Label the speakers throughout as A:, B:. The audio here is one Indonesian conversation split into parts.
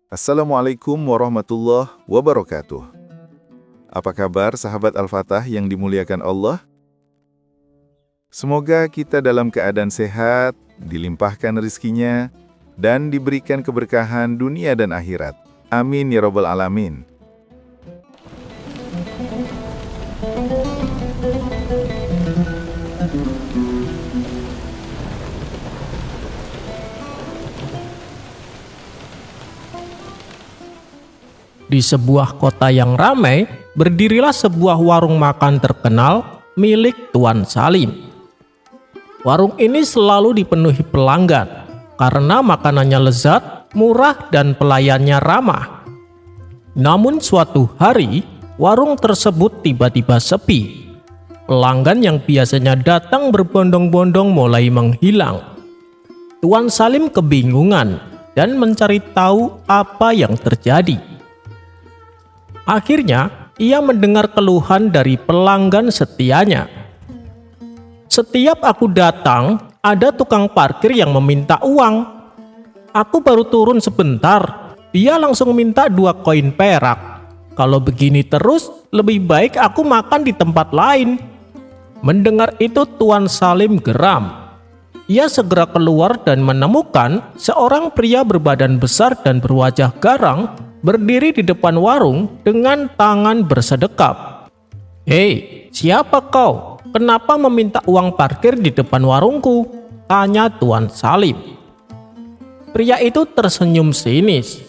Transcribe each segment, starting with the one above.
A: Assalamualaikum warahmatullahi wabarakatuh. Apa kabar sahabat Al-Fatah yang dimuliakan Allah? Semoga kita dalam keadaan sehat, dilimpahkan rezekinya, dan diberikan keberkahan dunia dan akhirat. Amin ya rabbal alamin.
B: Di sebuah kota yang ramai, berdirilah sebuah warung makan terkenal milik Tuan Salim. Warung ini selalu dipenuhi pelanggan karena makanannya lezat, murah, dan pelayannya ramah. Namun suatu hari, warung tersebut tiba-tiba sepi. Pelanggan yang biasanya datang berbondong-bondong mulai menghilang. Tuan Salim kebingungan dan mencari tahu apa yang terjadi. Akhirnya, ia mendengar keluhan dari pelanggan setianya. Setiap aku datang, ada tukang parkir yang meminta uang. Aku baru turun sebentar, dia langsung minta 2 koin perak. Kalau begini terus, lebih baik aku makan di tempat lain. Mendengar itu, Tuan Salim geram. Ia segera keluar dan menemukan seorang pria berbadan besar dan berwajah garang berdiri di depan warung dengan tangan bersedekap. "Hei, siapa kau? Kenapa meminta uang parkir di depan warungku?" tanya Tuan Salim. Pria itu tersenyum sinis.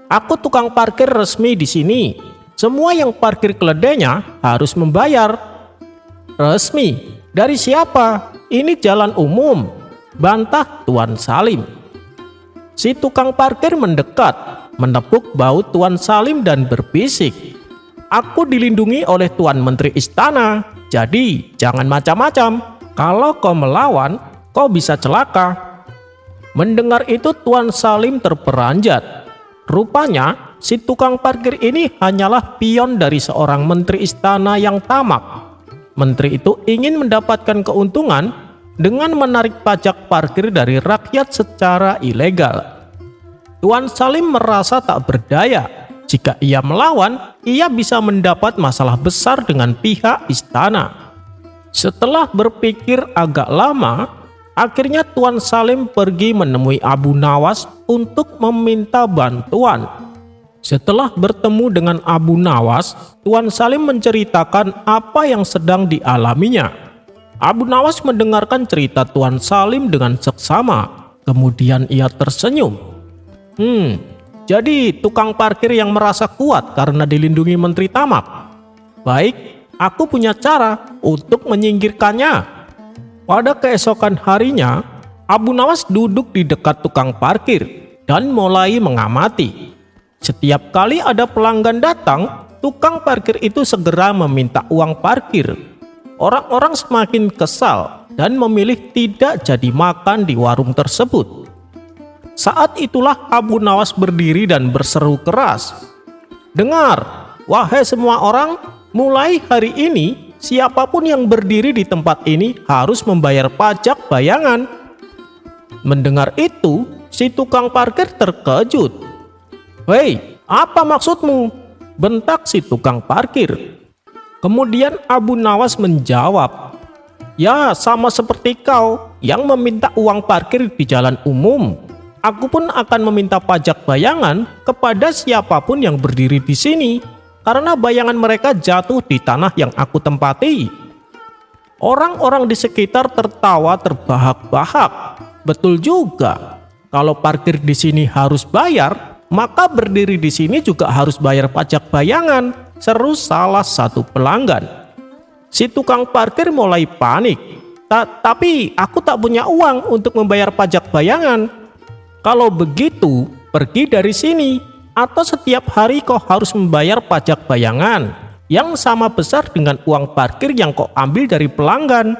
B: "Aku tukang parkir resmi di sini. Semua yang parkir keledainya harus membayar." "Resmi? Dari siapa? Ini jalan umum," bantah Tuan Salim. Si tukang parkir mendekat, menepuk bahu Tuan Salim dan berbisik, "Aku dilindungi oleh Tuan Menteri Istana, jadi jangan macam-macam. Kalau kau melawan, kau bisa celaka." Mendengar itu Tuan Salim terperanjat. Rupanya si tukang parkir ini hanyalah pion dari seorang menteri istana yang tamak. Menteri itu ingin mendapatkan keuntungan dengan menarik pajak parkir dari rakyat secara ilegal. Tuan Salim merasa tak berdaya. Jika ia melawan, ia bisa mendapat masalah besar dengan pihak istana. Setelah berpikir agak lama, akhirnya Tuan Salim pergi menemui Abu Nawas untuk meminta bantuan. Setelah bertemu dengan Abu Nawas, Tuan Salim menceritakan apa yang sedang dialaminya. Abu Nawas mendengarkan cerita Tuan Salim dengan seksama. Kemudian ia tersenyum. Jadi tukang parkir yang merasa kuat karena dilindungi Menteri Tamak. Baik, aku punya cara untuk menyingkirkannya." Pada keesokan harinya, Abu Nawas duduk di dekat tukang parkir dan mulai mengamati. Setiap kali ada pelanggan datang, tukang parkir itu segera meminta uang parkir. Orang-orang semakin kesal dan memilih tidak jadi makan di warung tersebut. Saat itulah Abu Nawas berdiri dan berseru keras, "Dengar, wahai semua orang, mulai hari ini siapapun yang berdiri di tempat ini harus membayar pajak bayangan." Mendengar itu, si tukang parkir terkejut. "Hei, apa maksudmu?" bentak si tukang parkir. Kemudian Abu Nawas menjawab, "Ya, sama seperti kau yang meminta uang parkir di jalan umum. Aku pun akan meminta pajak bayangan kepada siapapun yang berdiri di sini, karena bayangan mereka jatuh di tanah yang aku tempati." Orang-orang di sekitar tertawa terbahak-bahak. Betul juga, kalau parkir di sini harus bayar, maka berdiri di sini juga harus bayar pajak bayangan, seru salah satu pelanggan. Si tukang parkir mulai panik. Tapi aku tak punya uang untuk membayar pajak bayangan." "Kalau begitu, pergi dari sini, atau setiap hari kau harus membayar pajak bayangan yang sama besar dengan uang parkir yang kau ambil dari pelanggan,"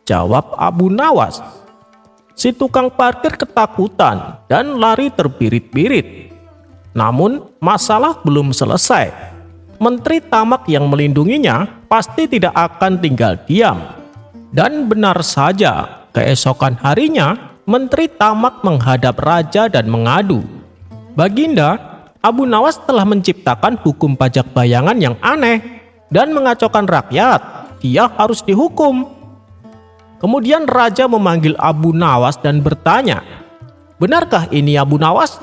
B: jawab Abu Nawas. Si tukang parkir ketakutan dan lari terbirit-birit. Namun masalah belum selesai. Menteri Tamak yang melindunginya pasti tidak akan tinggal diam. Dan benar saja, keesokan harinya Menteri Tamak menghadap raja dan mengadu, "Baginda, Abu Nawas telah menciptakan hukum pajak bayangan yang aneh dan mengacaukan rakyat. Dia harus dihukum. Kemudian raja memanggil Abu Nawas dan bertanya, "Benarkah ini Abu Nawas?"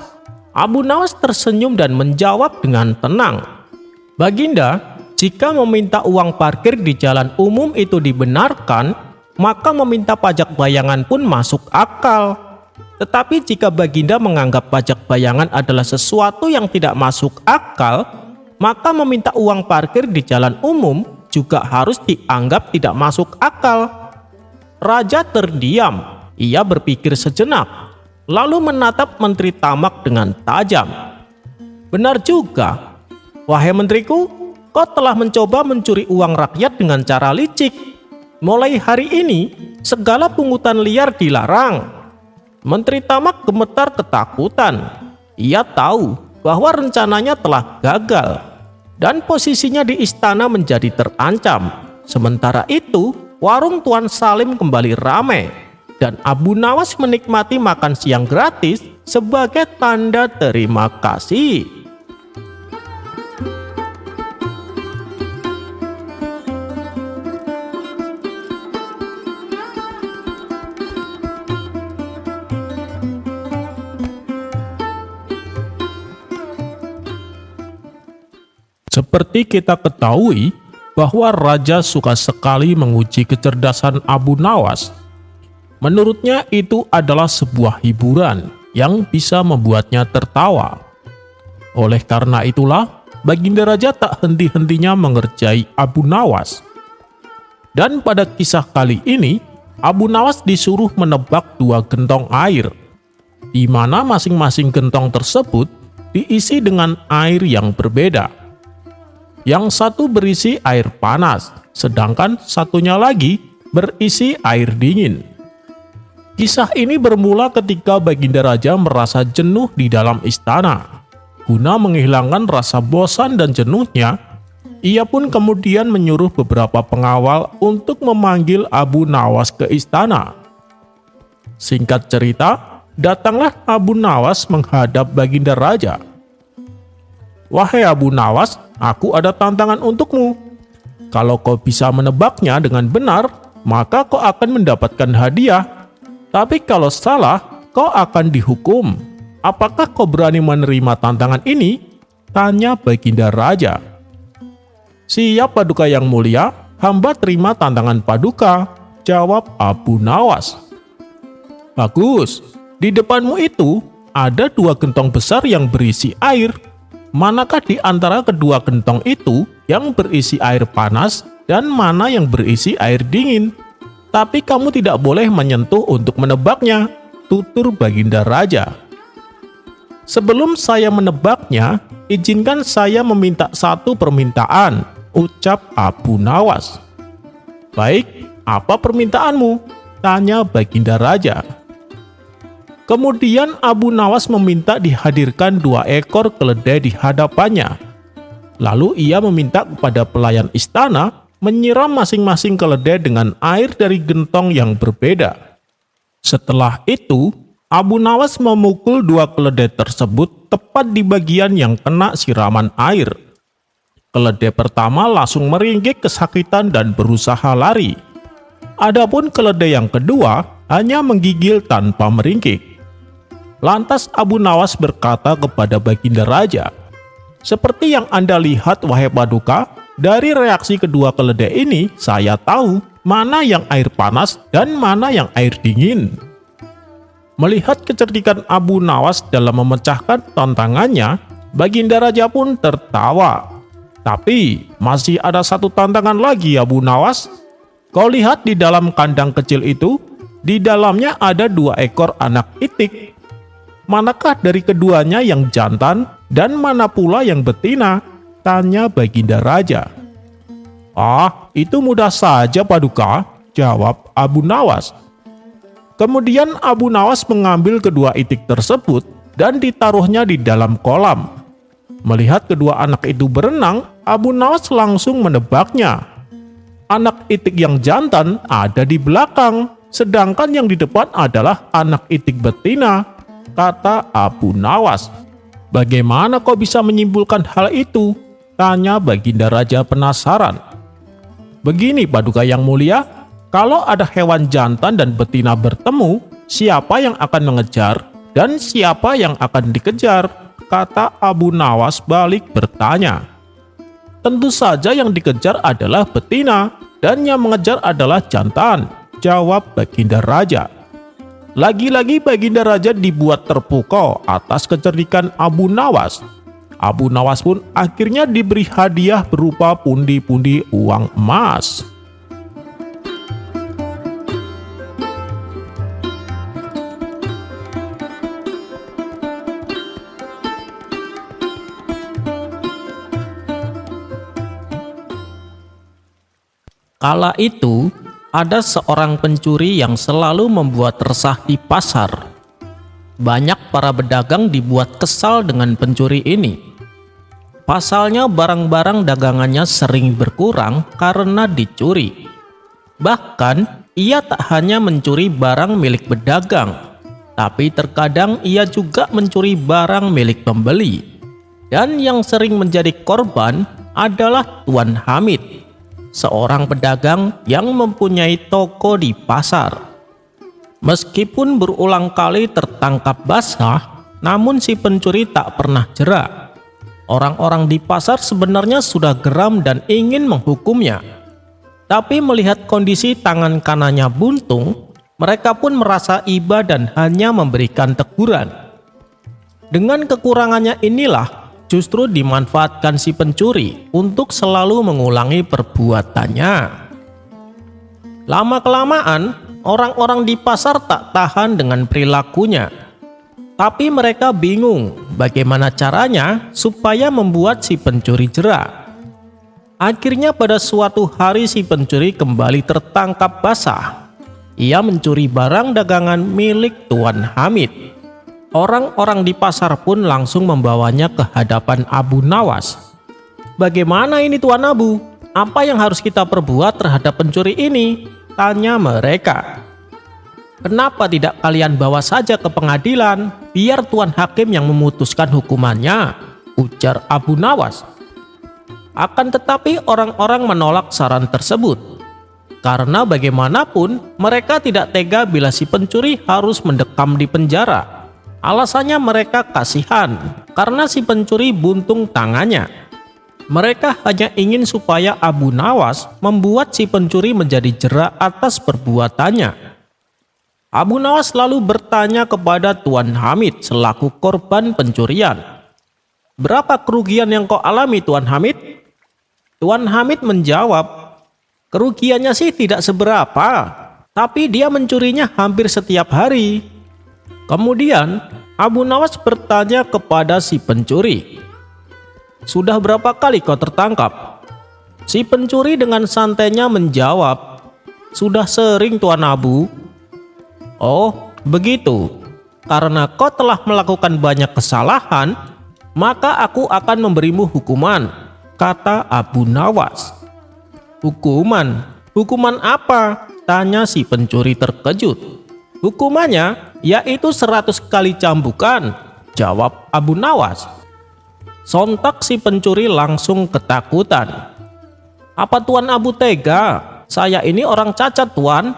B: Abu Nawas tersenyum dan menjawab dengan tenang, "Baginda, jika meminta uang parkir di jalan umum itu dibenarkan, maka meminta pajak bayangan pun masuk akal. Tetapi jika Baginda menganggap pajak bayangan adalah sesuatu yang tidak masuk akal, maka meminta uang parkir di jalan umum juga harus dianggap tidak masuk akal." Raja terdiam. Ia berpikir sejenak, lalu menatap Menteri Tamak dengan tajam. "Benar juga. Wahai menteriku, kau telah mencoba mencuri uang rakyat dengan cara licik. Mulai hari ini, segala pungutan liar dilarang." Menteri Tamak gemetar ketakutan. Ia tahu bahwa rencananya telah gagal dan posisinya di istana menjadi terancam. Sementara itu, warung Tuan Salim kembali ramai dan Abu Nawas menikmati makan siang gratis sebagai tanda terima kasih. Seperti kita ketahui bahwa raja suka sekali menguji kecerdasan Abu Nawas. Menurutnya itu adalah sebuah hiburan yang bisa membuatnya tertawa. Oleh karena itulah, Baginda Raja tak henti-hentinya mengerjai Abu Nawas. Dan pada kisah kali ini, Abu Nawas disuruh menebak 2 gentong air, di mana masing-masing gentong tersebut diisi dengan air yang berbeda. Yang satu berisi air panas, sedangkan satunya lagi berisi air dingin. Kisah ini bermula ketika Baginda Raja merasa jenuh di dalam istana. Guna menghilangkan rasa bosan dan jenuhnya, ia pun kemudian menyuruh beberapa pengawal untuk memanggil Abu Nawas ke istana. Singkat cerita, datanglah Abu Nawas menghadap Baginda Raja. "Wahai Abu Nawas, aku ada tantangan untukmu. Kalau kau bisa menebaknya dengan benar, maka kau akan mendapatkan hadiah. Tapi kalau salah, kau akan dihukum. Apakah kau berani menerima tantangan ini?" tanya Baginda Raja. "Siap Paduka yang mulia, hamba terima tantangan Paduka," jawab Abu Nawas. "Bagus, di depanmu itu ada 2 gentong besar yang berisi air. Manakah di antara kedua gentong itu yang berisi air panas dan mana yang berisi air dingin? Tapi kamu tidak boleh menyentuh untuk menebaknya," tutur Baginda Raja. "Sebelum saya menebaknya, izinkan saya meminta 1 permintaan," ucap Abu Nawas. "Baik, apa permintaanmu?" tanya Baginda Raja. Kemudian Abu Nawas meminta dihadirkan 2 ekor keledai di hadapannya. Lalu ia meminta kepada pelayan istana menyiram masing-masing keledai dengan air dari gentong yang berbeda. Setelah itu, Abu Nawas memukul 2 keledai tersebut tepat di bagian yang kena siraman air. Keledai pertama langsung meringkik kesakitan dan berusaha lari. Adapun keledai yang kedua hanya menggigil tanpa meringkik. Lantas Abu Nawas berkata kepada Baginda Raja, "Seperti yang Anda lihat wahai Paduka, dari reaksi kedua keledai ini saya tahu mana yang air panas dan mana yang air dingin." Melihat kecerdikan Abu Nawas dalam memecahkan tantangannya, Baginda Raja pun tertawa. "Tapi masih ada 1 tantangan lagi Abu Nawas. Kau lihat di dalam kandang kecil itu, di dalamnya ada 2 ekor anak itik. Manakah dari keduanya yang jantan dan mana pula yang betina?" tanya Baginda Raja. "Ah, itu mudah saja Paduka," jawab Abu Nawas. Kemudian Abu Nawas mengambil kedua itik tersebut dan ditaruhnya di dalam kolam. Melihat kedua anak itu berenang, Abu Nawas langsung menebaknya. Anak itik yang jantan ada di belakang, sedangkan yang di depan adalah anak itik betina, kata Abu Nawas. Bagaimana kau bisa menyimpulkan hal itu? Tanya Baginda Raja penasaran. Begini Paduka yang mulia, kalau ada hewan jantan dan betina bertemu, siapa yang akan mengejar dan siapa yang akan dikejar? Kata Abu Nawas balik bertanya. Tentu saja yang dikejar adalah betina dan yang mengejar adalah jantan, jawab Baginda Raja. Lagi-lagi Baginda Raja dibuat terpukau atas kecerdikan Abu Nawas. Abu Nawas pun akhirnya diberi hadiah berupa pundi-pundi uang emas. Kala itu, ada seorang pencuri yang selalu membuat resah di pasar. Banyak para pedagang dibuat kesal dengan pencuri ini. Pasalnya barang-barang dagangannya sering berkurang karena dicuri. Bahkan, ia tak hanya mencuri barang milik pedagang, tapi terkadang ia juga mencuri barang milik pembeli. Dan yang sering menjadi korban adalah Tuan Hamid, seorang pedagang yang mempunyai toko di pasar. Meskipun berulang kali tertangkap basah, namun si pencuri tak pernah jera. Orang-orang di pasar sebenarnya sudah geram dan ingin menghukumnya. Tapi melihat kondisi tangan kanannya buntung, mereka pun merasa iba dan hanya memberikan teguran. Dengan kekurangannya inilah justru dimanfaatkan si pencuri untuk selalu mengulangi perbuatannya. Lama-kelamaan, orang-orang di pasar tak tahan dengan perilakunya. Tapi mereka bingung bagaimana caranya supaya membuat si pencuri jera. Akhirnya pada suatu hari si pencuri kembali tertangkap basah. Ia mencuri barang dagangan milik Tuan Hamid. Orang-orang di pasar pun langsung membawanya ke hadapan Abu Nawas. Bagaimana ini Tuan Abu? Apa yang harus kita perbuat terhadap pencuri ini? Tanya mereka. Kenapa tidak kalian bawa saja ke pengadilan, biar Tuan Hakim yang memutuskan hukumannya? Ujar Abu Nawas. Akan tetapi orang-orang menolak saran tersebut. Karena bagaimanapun mereka tidak tega bila si pencuri harus mendekam di penjara. Alasannya mereka kasihan karena si pencuri buntung tangannya. Mereka hanya ingin supaya Abu Nawas membuat si pencuri menjadi jera atas perbuatannya. Abu Nawas lalu bertanya kepada Tuan Hamid selaku korban pencurian. Berapa kerugian yang kau alami Tuan Hamid? Tuan Hamid menjawab, kerugiannya sih tidak seberapa, tapi dia mencurinya hampir setiap hari. Kemudian Abu Nawas bertanya kepada si pencuri, sudah berapa kali kau tertangkap? Si pencuri dengan santainya menjawab, sudah sering Tuan Abu. Oh, begitu. Karena kau telah melakukan banyak kesalahan, maka aku akan memberimu hukuman, kata Abu Nawas. Hukuman? Hukuman apa? Tanya si pencuri terkejut. Hukumannya yaitu 100 kali cambukan, jawab Abu Nawas. Sontak si pencuri langsung ketakutan. Apa Tuan Abu tega? Saya ini orang cacat Tuan.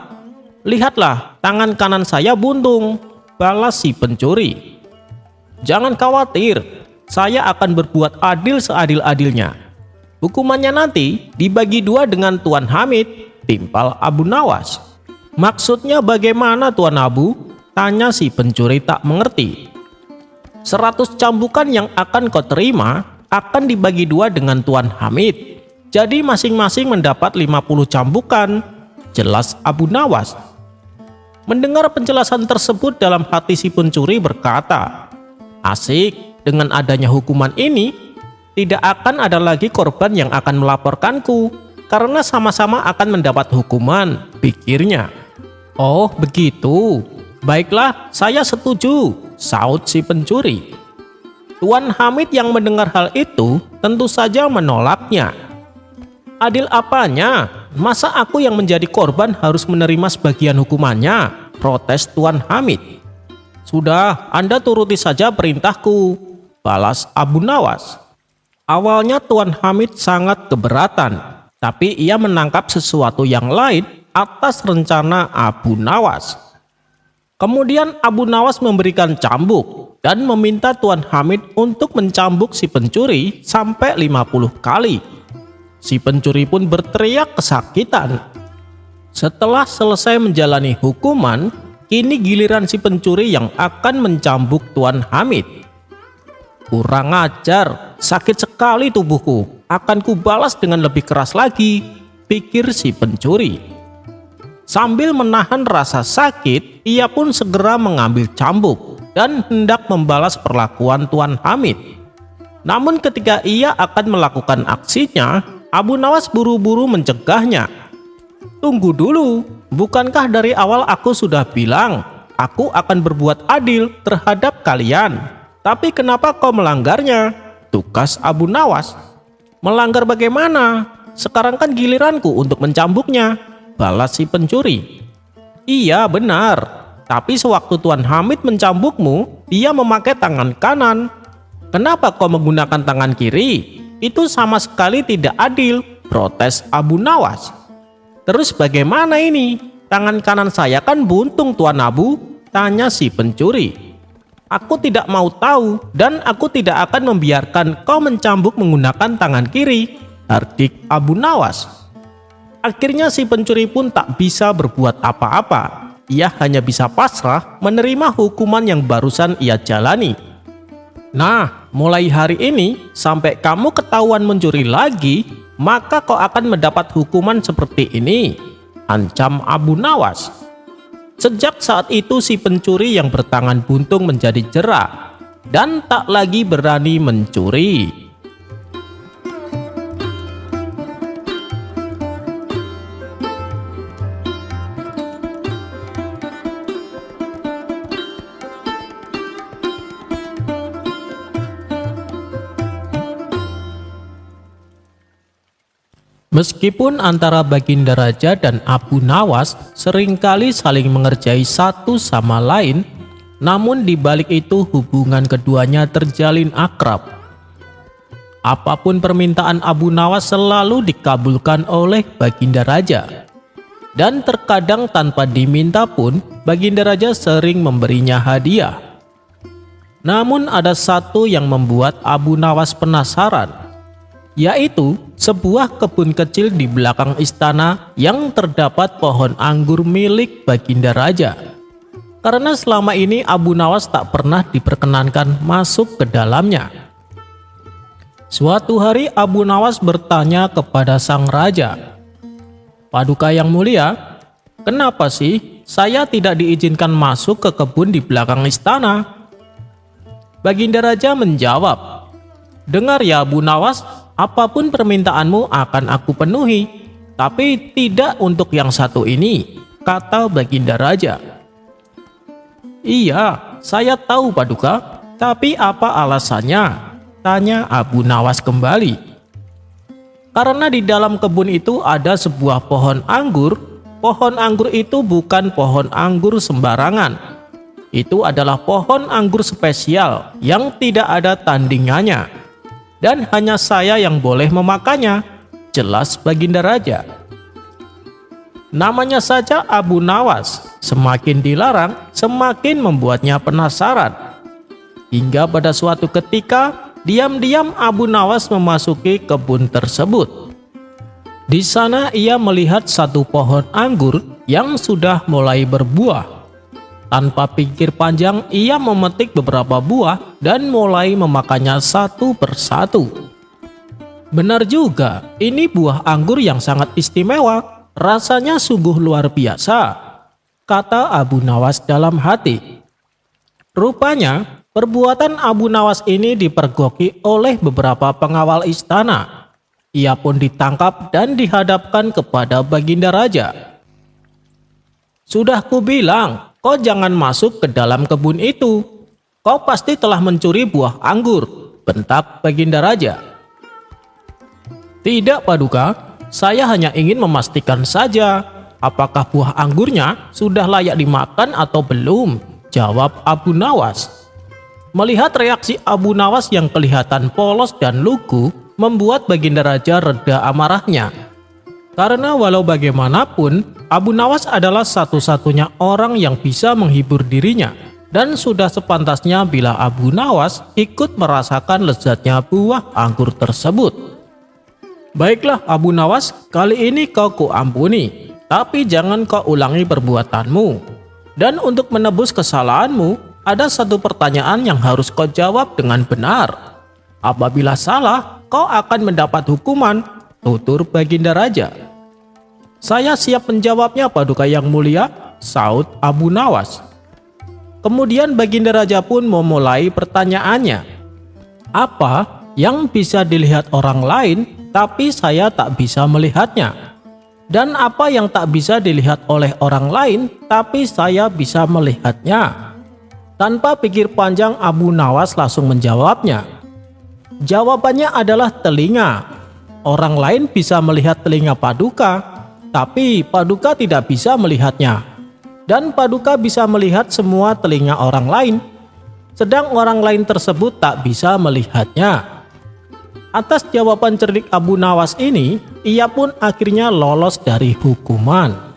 B: Lihatlah, tangan kanan saya buntung, balas si pencuri. Jangan khawatir, saya akan berbuat adil seadil-adilnya. Hukumannya nanti dibagi 2 dengan Tuan Hamid, timpal Abu Nawas. Maksudnya bagaimana Tuan Abu? Tanya si pencuri tak mengerti. 100 cambukan yang akan kau terima akan dibagi 2 dengan Tuan Hamid. Jadi masing-masing mendapat 50 cambukan, jelas Abu Nawas. Mendengar penjelasan tersebut dalam hati si pencuri berkata, asik, dengan adanya hukuman ini, tidak akan ada lagi korban yang akan melaporkanku, karena sama-sama akan mendapat hukuman, pikirnya. Oh begitu, baiklah saya setuju, saut si pencuri. Tuan Hamid yang mendengar hal itu tentu saja menolaknya. Adil apanya? Masa aku yang menjadi korban harus menerima sebagian hukumannya? Protes Tuan Hamid. Sudah, Anda turuti saja perintahku. balas Abu Nawas. Awalnya Tuan Hamid sangat keberatan, tapi ia menangkap sesuatu yang lain atas rencana Abu Nawas. Kemudian Abu Nawas memberikan cambuk dan meminta Tuan Hamid untuk mencambuk si pencuri sampai 50 kali. Si pencuri pun berteriak kesakitan. Setelah selesai menjalani hukuman, kini giliran si pencuri yang akan mencambuk Tuan Hamid. Kurang ajar, sakit sekali tubuhku, akan kubalas dengan lebih keras lagi, pikir si pencuri. Sambil menahan rasa sakit, ia pun segera mengambil cambuk dan hendak membalas perlakuan Tuan Hamid. Namun ketika ia akan melakukan aksinya, Abu Nawas buru-buru mencegahnya. Tunggu dulu, bukankah dari awal aku sudah bilang, aku akan berbuat adil terhadap kalian? Tapi kenapa kau melanggarnya? Tukas Abu Nawas. Melanggar bagaimana? Sekarang kan giliranku untuk mencambuknya, balas si pencuri. Iya benar, tapi sewaktu Tuan Hamid mencambukmu, dia memakai tangan kanan. Kenapa kau menggunakan tangan kiri? Itu sama sekali tidak adil, protes Abu Nawas. Terus bagaimana ini? Tangan kanan saya kan buntung Tuan Abu, tanya si pencuri. Aku tidak mau tahu dan aku tidak akan membiarkan kau mencambuk menggunakan tangan kiri, hardik Abu Nawas. Akhirnya si pencuri pun tak bisa berbuat apa-apa. Ia hanya bisa pasrah menerima hukuman yang barusan ia jalani. Nah, mulai hari ini sampai kamu ketahuan mencuri lagi, maka kau akan mendapat hukuman seperti ini, ancam Abu Nawas. Sejak saat itu si pencuri yang bertangan buntung menjadi jera dan tak lagi berani mencuri. Meskipun antara Baginda Raja dan Abu Nawas seringkali saling mengerjai satu sama lain, namun di balik itu hubungan keduanya terjalin akrab. Apapun permintaan Abu Nawas selalu dikabulkan oleh Baginda Raja. Dan terkadang tanpa diminta pun, Baginda Raja sering memberinya hadiah. Namun ada satu yang membuat Abu Nawas penasaran, yaitu sebuah kebun kecil di belakang istana yang terdapat pohon anggur milik Baginda Raja. Karena selama ini Abu Nawas tak pernah diperkenankan masuk ke dalamnya. Suatu hari Abu Nawas bertanya kepada sang raja, "Paduka yang mulia, kenapa sih saya tidak diizinkan masuk ke kebun di belakang istana?" Baginda Raja menjawab, "Dengar ya Abu Nawas, apapun permintaanmu akan aku penuhi, tapi tidak untuk yang satu ini," kata Baginda Raja. "Iya, saya tahu Paduka, tapi apa alasannya?" tanya Abu Nawas kembali. "Karena di dalam kebun itu ada sebuah pohon anggur. Pohon anggur itu bukan pohon anggur sembarangan. Itu adalah pohon anggur spesial yang tidak ada tandingannya. Dan hanya saya yang boleh memakannya," jelas Baginda Raja. Namanya saja Abu Nawas, semakin dilarang, semakin membuatnya penasaran. Hingga pada suatu ketika, diam-diam Abu Nawas memasuki kebun tersebut. Di sana ia melihat satu pohon anggur yang sudah mulai berbuah. Tanpa pikir panjang, ia memetik beberapa buah dan mulai memakannya satu persatu. "Benar juga, ini buah anggur yang sangat istimewa, rasanya sungguh luar biasa," kata Abu Nawas dalam hati. Rupanya, perbuatan Abu Nawas ini dipergoki oleh beberapa pengawal istana. Ia pun ditangkap dan dihadapkan kepada Baginda Raja. "Sudah kubilang, kau jangan masuk ke dalam kebun itu. Kau pasti telah mencuri buah anggur," bentak Baginda Raja. "Tidak Paduka, saya hanya ingin memastikan saja apakah buah anggurnya sudah layak dimakan atau belum," jawab Abu Nawas. Melihat reaksi Abu Nawas yang kelihatan polos dan lugu, membuat Baginda Raja reda amarahnya. Karena walau bagaimanapun, Abu Nawas adalah satu-satunya orang yang bisa menghibur dirinya, dan sudah sepantasnya bila Abu Nawas ikut merasakan lezatnya buah anggur tersebut. Baiklah Abu Nawas, kali ini kau kuampuni, tapi jangan kau ulangi perbuatanmu. Dan untuk menebus kesalahanmu, ada satu pertanyaan yang harus kau jawab dengan benar. Apabila salah, kau akan mendapat hukuman, tutur Baginda Raja. Saya siap menjawabnya Paduka Yang Mulia, saut Abu Nawas. Kemudian Baginda Raja pun memulai pertanyaannya. Apa yang bisa dilihat orang lain, tapi saya tak bisa melihatnya? Dan apa yang tak bisa dilihat oleh orang lain, tapi saya bisa melihatnya? Tanpa pikir panjang, Abu Nawas langsung menjawabnya. Jawabannya adalah telinga. Orang lain bisa melihat telinga Paduka, tapi Paduka tidak bisa melihatnya. Dan Paduka bisa melihat semua telinga orang lain, sedang orang lain tersebut tak bisa melihatnya. Atas jawaban cerdik Abu Nawas ini, ia pun akhirnya lolos dari hukuman.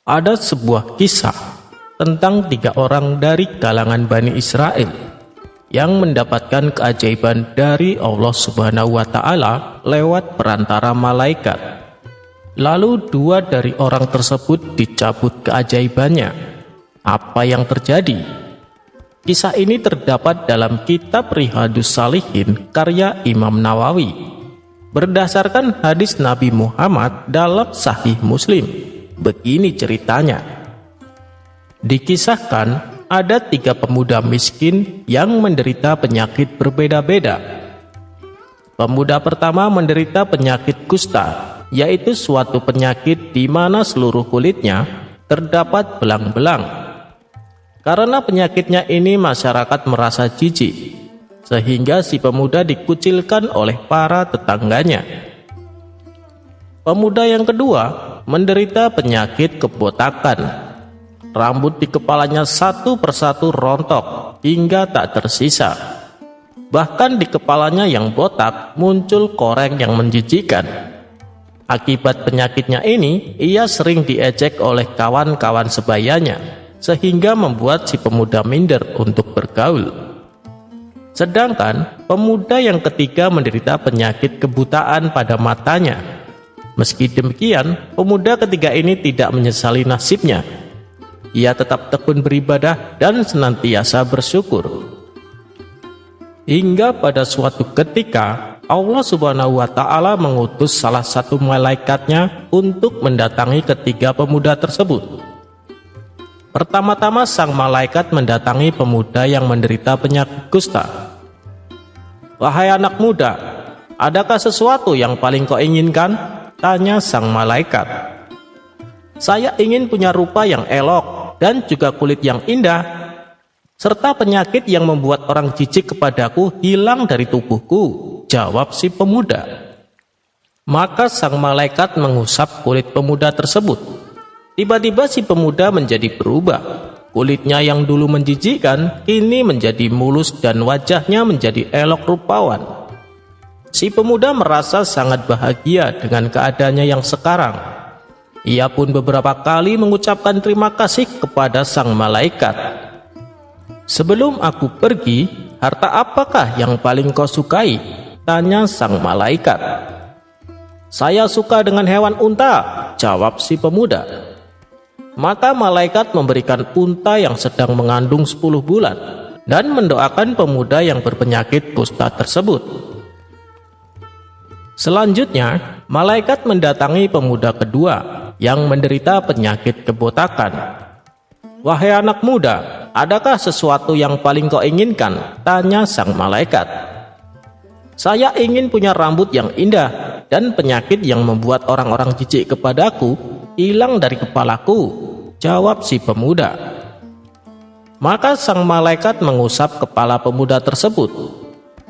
B: Ada sebuah kisah tentang 3 orang dari kalangan Bani Israel yang mendapatkan keajaiban dari Allah Subhanahu wa Ta'ala lewat perantara malaikat. Lalu 2 dari orang tersebut dicabut keajaibannya. Apa yang terjadi? Kisah ini terdapat dalam kitab Riyadhus Shalihin karya Imam Nawawi, berdasarkan hadis Nabi Muhammad dalam Sahih Muslim. Begini ceritanya. Dikisahkan ada 3 pemuda miskin yang menderita penyakit berbeda-beda. Pemuda pertama menderita penyakit kusta, yaitu suatu penyakit di mana seluruh kulitnya terdapat belang-belang. Karena penyakitnya ini masyarakat merasa jijik, sehingga si pemuda dikucilkan oleh para tetangganya. Pemuda yang kedua menderita penyakit kebotakan. Rambut di kepalanya satu persatu rontok hingga tak tersisa. Bahkan di kepalanya yang botak muncul koreng yang menjijikkan. Akibat penyakitnya ini, ia sering diejek oleh kawan-kawan sebayanya, sehingga membuat si pemuda minder untuk bergaul. Sedangkan pemuda yang ketiga menderita penyakit kebutaan pada matanya. Meski demikian, pemuda ketiga ini tidak menyesali nasibnya. Ia tetap tekun beribadah dan senantiasa bersyukur. Hingga pada suatu ketika, Allah Subhanahu wa Ta'ala mengutus salah satu malaikatnya untuk mendatangi ketiga pemuda tersebut. Pertama-tama sang malaikat mendatangi pemuda yang menderita penyakit kusta. "Wahai anak muda, adakah sesuatu yang paling kau inginkan?" tanya sang malaikat. "Saya ingin punya rupa yang elok dan juga kulit yang indah, serta penyakit yang membuat orang jijik kepadaku hilang dari tubuhku," jawab si pemuda. Maka sang malaikat mengusap kulit pemuda tersebut. Tiba-tiba si pemuda menjadi berubah. Kulitnya yang dulu menjijikkan kini menjadi mulus dan wajahnya menjadi elok rupawan. Si pemuda merasa sangat bahagia dengan keadaannya yang sekarang. Ia pun beberapa kali mengucapkan terima kasih kepada sang malaikat. "Sebelum aku pergi, harta apakah yang paling kau sukai?" tanya sang malaikat. "Saya suka dengan hewan unta," jawab si pemuda. Maka malaikat memberikan unta yang sedang mengandung 10 bulan dan mendoakan pemuda yang berpenyakit kusta tersebut. Selanjutnya, malaikat mendatangi pemuda kedua yang menderita penyakit kebotakan. "Wahai anak muda, adakah sesuatu yang paling kau inginkan?" tanya sang malaikat. "Saya ingin punya rambut yang indah dan penyakit yang membuat orang-orang jijik kepadaku hilang dari kepalaku, jawab si pemuda. Maka sang malaikat mengusap kepala pemuda tersebut.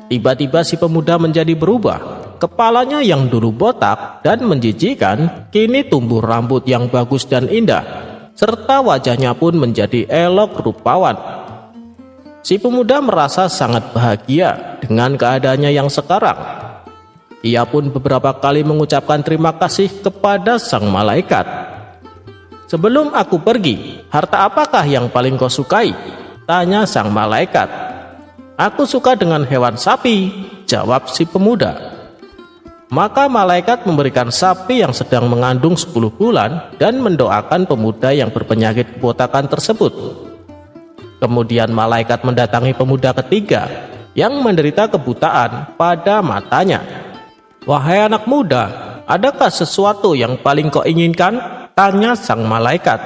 B: Tiba-tiba si pemuda menjadi berubah. Kepalanya yang dulu botak dan menjijikan, kini tumbuh rambut yang bagus dan indah, serta wajahnya pun menjadi elok rupawan. Si pemuda merasa sangat bahagia dengan keadaannya yang sekarang. Ia pun beberapa kali mengucapkan terima kasih kepada sang malaikat. "Sebelum aku pergi, harta apakah yang paling kau sukai?" tanya sang malaikat. "Aku suka dengan hewan sapi," jawab si pemuda. Maka malaikat memberikan sapi yang sedang mengandung 10 bulan dan mendoakan pemuda yang berpenyakit kebotakan tersebut. Kemudian malaikat mendatangi pemuda ketiga yang menderita kebutaan pada matanya. "Wahai anak muda, adakah sesuatu yang paling kau inginkan?" tanya sang malaikat.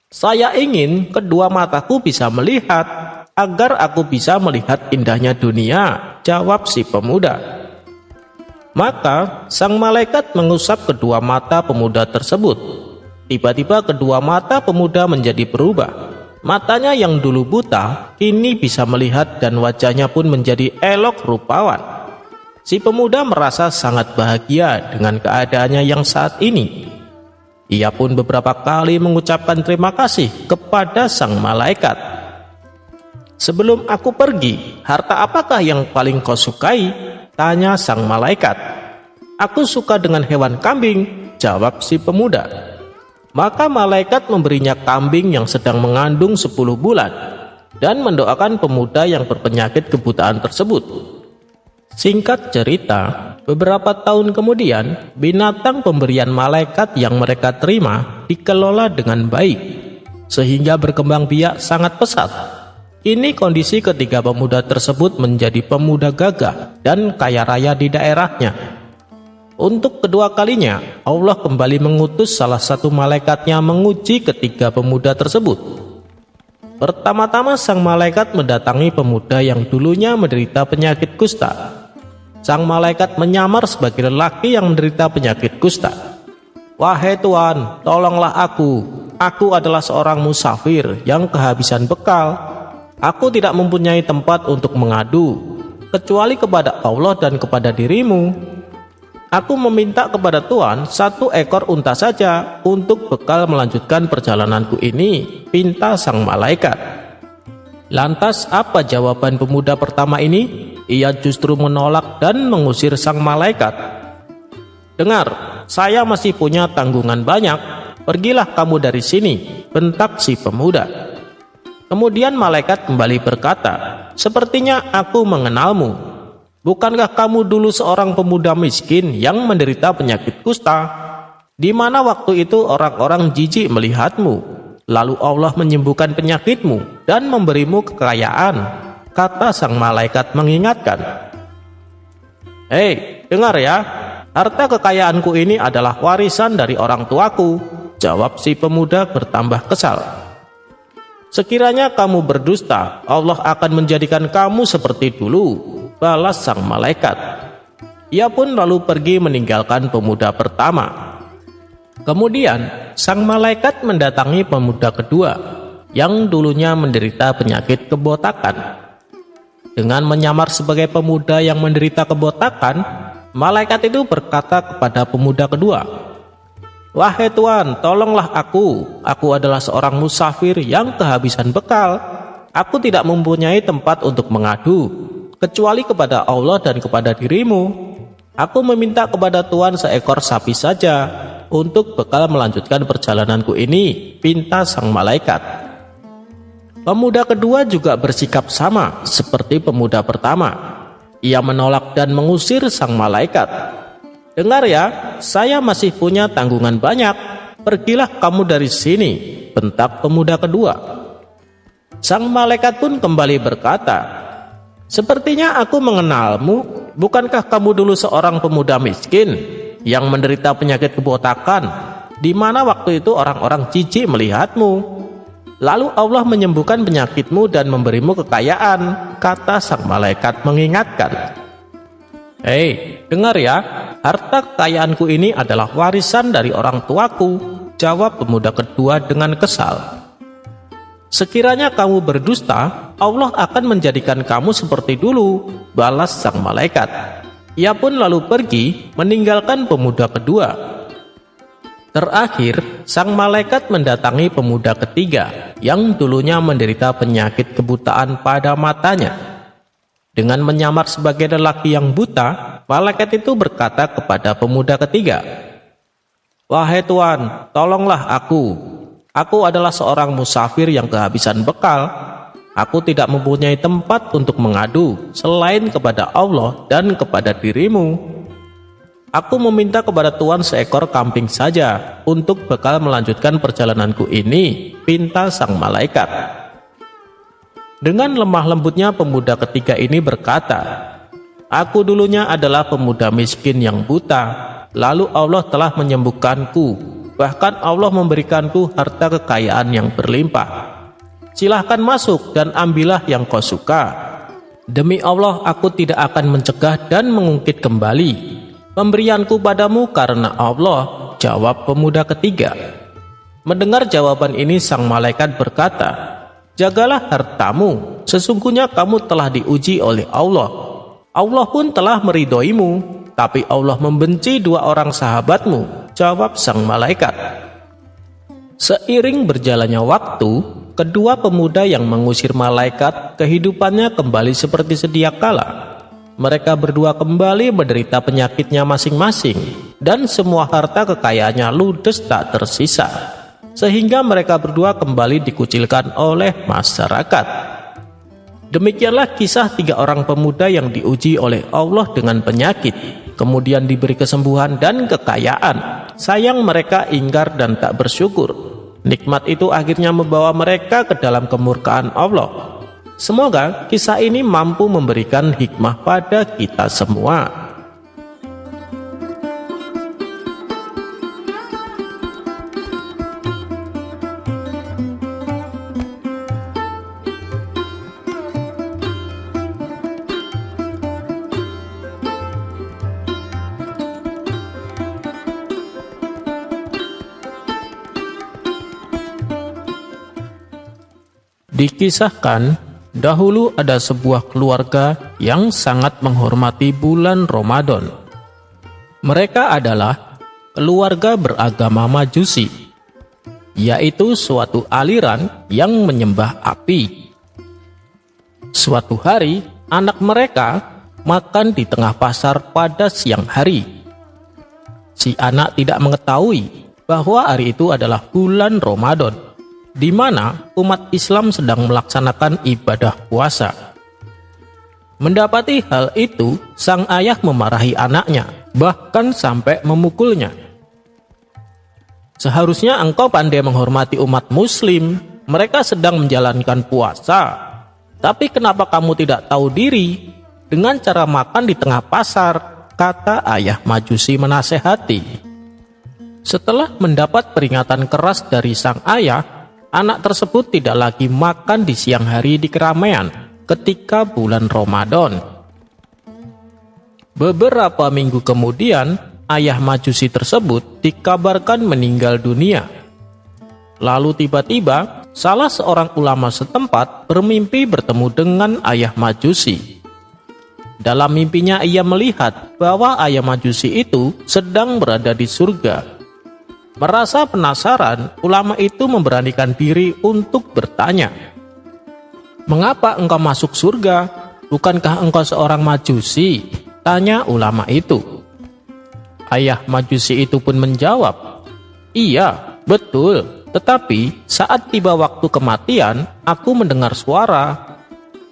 B: "Saya ingin kedua mataku bisa melihat, agar aku bisa melihat indahnya dunia," jawab si pemuda. Maka sang malaikat mengusap kedua mata pemuda tersebut. Tiba-tiba kedua mata pemuda menjadi berubah. Matanya yang dulu buta kini bisa melihat dan wajahnya pun menjadi elok rupawan. Si pemuda merasa sangat bahagia dengan keadaannya yang saat ini. Ia pun beberapa kali mengucapkan terima kasih kepada sang malaikat. "Sebelum aku pergi, harta apakah yang paling kau sukai?" tanya sang malaikat. "Aku suka dengan hewan kambing," jawab si pemuda. Maka malaikat memberinya kambing yang sedang mengandung 10 bulan dan mendoakan pemuda yang berpenyakit kebutaan tersebut. Singkat cerita, beberapa tahun kemudian, binatang pemberian malaikat yang mereka terima dikelola dengan baik, sehingga berkembang biak sangat pesat. Ini kondisi ketika pemuda tersebut menjadi pemuda gagah dan kaya raya di daerahnya. Untuk kedua kalinya, Allah kembali mengutus salah satu malaikatnya menguji ketiga pemuda tersebut. Pertama-tama sang malaikat mendatangi pemuda yang dulunya menderita penyakit kusta. Sang malaikat menyamar sebagai lelaki yang menderita penyakit kusta. "Wahai Tuan, tolonglah aku. Aku adalah seorang musafir yang kehabisan bekal. Aku tidak mempunyai tempat untuk mengadu, kecuali kepada Allah dan kepada dirimu. Aku meminta kepada Tuhan 1 ekor unta saja untuk bekal melanjutkan perjalananku ini," pinta sang malaikat. Lantas apa jawaban pemuda pertama ini? Ia justru menolak dan mengusir sang malaikat. "Dengar, saya masih punya tanggungan banyak. Pergilah kamu dari sini," bentak si pemuda. Kemudian malaikat kembali berkata, "Sepertinya aku mengenalmu. Bukankah kamu dulu seorang pemuda miskin yang menderita penyakit kusta, di mana waktu itu orang-orang jijik melihatmu, lalu Allah menyembuhkan penyakitmu dan memberimu kekayaan," kata sang malaikat mengingatkan. "Hei, dengar ya, harta kekayaanku ini adalah warisan dari orang tuaku," jawab si pemuda bertambah kesal. "Sekiranya kamu berdusta, Allah akan menjadikan kamu seperti dulu," balas sang malaikat. Ia pun lalu pergi meninggalkan pemuda pertama. Kemudian sang malaikat mendatangi pemuda kedua yang dulunya menderita penyakit kebotakan. Dengan menyamar sebagai pemuda yang menderita kebotakan, malaikat itu berkata kepada pemuda kedua, "Wahai Tuan, tolonglah aku. Aku adalah seorang musafir yang kehabisan bekal. Aku tidak mempunyai tempat untuk mengadu, kecuali kepada Allah dan kepada dirimu. Aku meminta kepada Tuhan 1 ekor sapi saja untuk bekal melanjutkan perjalananku ini," pinta sang malaikat. Pemuda kedua juga bersikap sama seperti pemuda pertama. Ia menolak dan mengusir sang malaikat. "Dengar ya, saya masih punya tanggungan banyak. Pergilah kamu dari sini," bentak pemuda kedua. Sang malaikat pun kembali berkata, "Sepertinya aku mengenalmu. Bukankah kamu dulu seorang pemuda miskin yang menderita penyakit kebotakan, di mana waktu itu orang-orang jijik melihatmu? Lalu Allah menyembuhkan penyakitmu dan memberimu kekayaan," kata sang malaikat mengingatkan. "Hei, dengar ya, harta kekayaanku ini adalah warisan dari orang tuaku," jawab pemuda kedua dengan kesal. Sekiranya kamu berdusta, Allah akan menjadikan kamu seperti dulu, balas sang malaikat. Ia pun lalu pergi, meninggalkan pemuda kedua. Terakhir, sang malaikat mendatangi pemuda ketiga, yang dulunya menderita penyakit kebutaan pada matanya. Dengan menyamar sebagai lelaki yang buta, malaikat itu berkata kepada pemuda ketiga, "Wahai Tuan, tolonglah aku. Aku adalah seorang musafir yang kehabisan bekal. Aku tidak mempunyai tempat untuk mengadu selain kepada Allah dan kepada dirimu. Aku meminta kepada Tuan seekor kambing saja untuk bekal melanjutkan perjalananku ini," pinta sang malaikat. Dengan lemah lembutnya pemuda ketiga ini berkata, "Aku dulunya adalah pemuda miskin yang buta, lalu Allah telah menyembuhkanku. Bahkan Allah memberikanku harta kekayaan yang berlimpah. Silahkan masuk dan ambillah yang kau suka. Demi Allah, aku tidak akan mencegah dan mengungkit kembali pemberianku padamu karena Allah," jawab pemuda ketiga. Mendengar jawaban ini, sang malaikat berkata, "Jagalah hartamu, sesungguhnya kamu telah diuji oleh Allah. Allah pun telah meridhoimu. Tapi Allah membenci dua orang sahabatmu," jawab sang malaikat. Seiring berjalannya waktu, kedua pemuda yang mengusir malaikat kehidupannya kembali seperti sedia kala. Mereka berdua kembali menderita penyakitnya masing-masing, dan semua harta kekayaannya ludes tak tersisa, sehingga mereka berdua kembali dikucilkan oleh masyarakat. Demikianlah kisah tiga orang pemuda yang diuji oleh Allah dengan penyakit, kemudian diberi kesembuhan dan kekayaan. Sayang mereka ingkar dan tak bersyukur. Nikmat itu akhirnya membawa mereka ke dalam kemurkaan Allah. Semoga kisah ini mampu memberikan hikmah pada kita semua. Dikisahkan, dahulu ada sebuah keluarga yang sangat menghormati bulan Ramadan. Mereka adalah keluarga beragama Majusi, yaitu suatu aliran yang menyembah api. Suatu hari, anak mereka makan di tengah pasar pada siang hari. Si anak tidak mengetahui bahwa hari itu adalah bulan Ramadan, di mana umat Islam sedang melaksanakan ibadah puasa. Mendapati hal itu, sang ayah memarahi anaknya, bahkan sampai memukulnya. "Seharusnya engkau pandai menghormati umat muslim, mereka sedang menjalankan puasa. Tapi kenapa kamu tidak tahu diri dengan cara makan di tengah pasar?" kata ayah Majusi menasehati. Setelah mendapat peringatan keras dari sang ayah, anak tersebut tidak lagi makan di siang hari di keramaian ketika bulan Ramadan. Beberapa minggu kemudian, ayah Majusi tersebut dikabarkan meninggal dunia. Lalu tiba-tiba, salah seorang ulama setempat bermimpi bertemu dengan ayah Majusi. Dalam mimpinya ia melihat bahwa ayah Majusi itu sedang berada di surga. Merasa penasaran, ulama itu memberanikan diri untuk bertanya, "Mengapa engkau masuk surga? Bukankah engkau seorang Majusi?" tanya ulama itu. Ayah Majusi itu pun menjawab, "Iya, betul. Tetapi saat tiba waktu kematian, aku mendengar suara,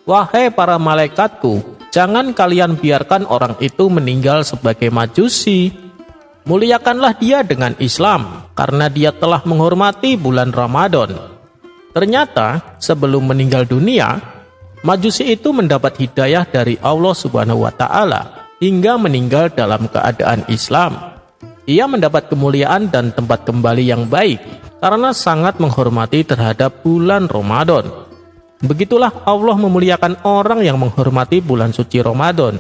B: 'Wahai para malaikatku, jangan kalian biarkan orang itu meninggal sebagai Majusi. Muliakanlah dia dengan Islam, karena dia telah menghormati bulan Ramadan.' Ternyata sebelum meninggal dunia, Majusi itu mendapat hidayah dari Allah Subhanahu wa Ta'ala hingga meninggal dalam keadaan Islam. Ia mendapat kemuliaan dan tempat kembali yang baik karena sangat menghormati terhadap bulan Ramadan. Begitulah Allah memuliakan orang yang menghormati bulan suci Ramadan.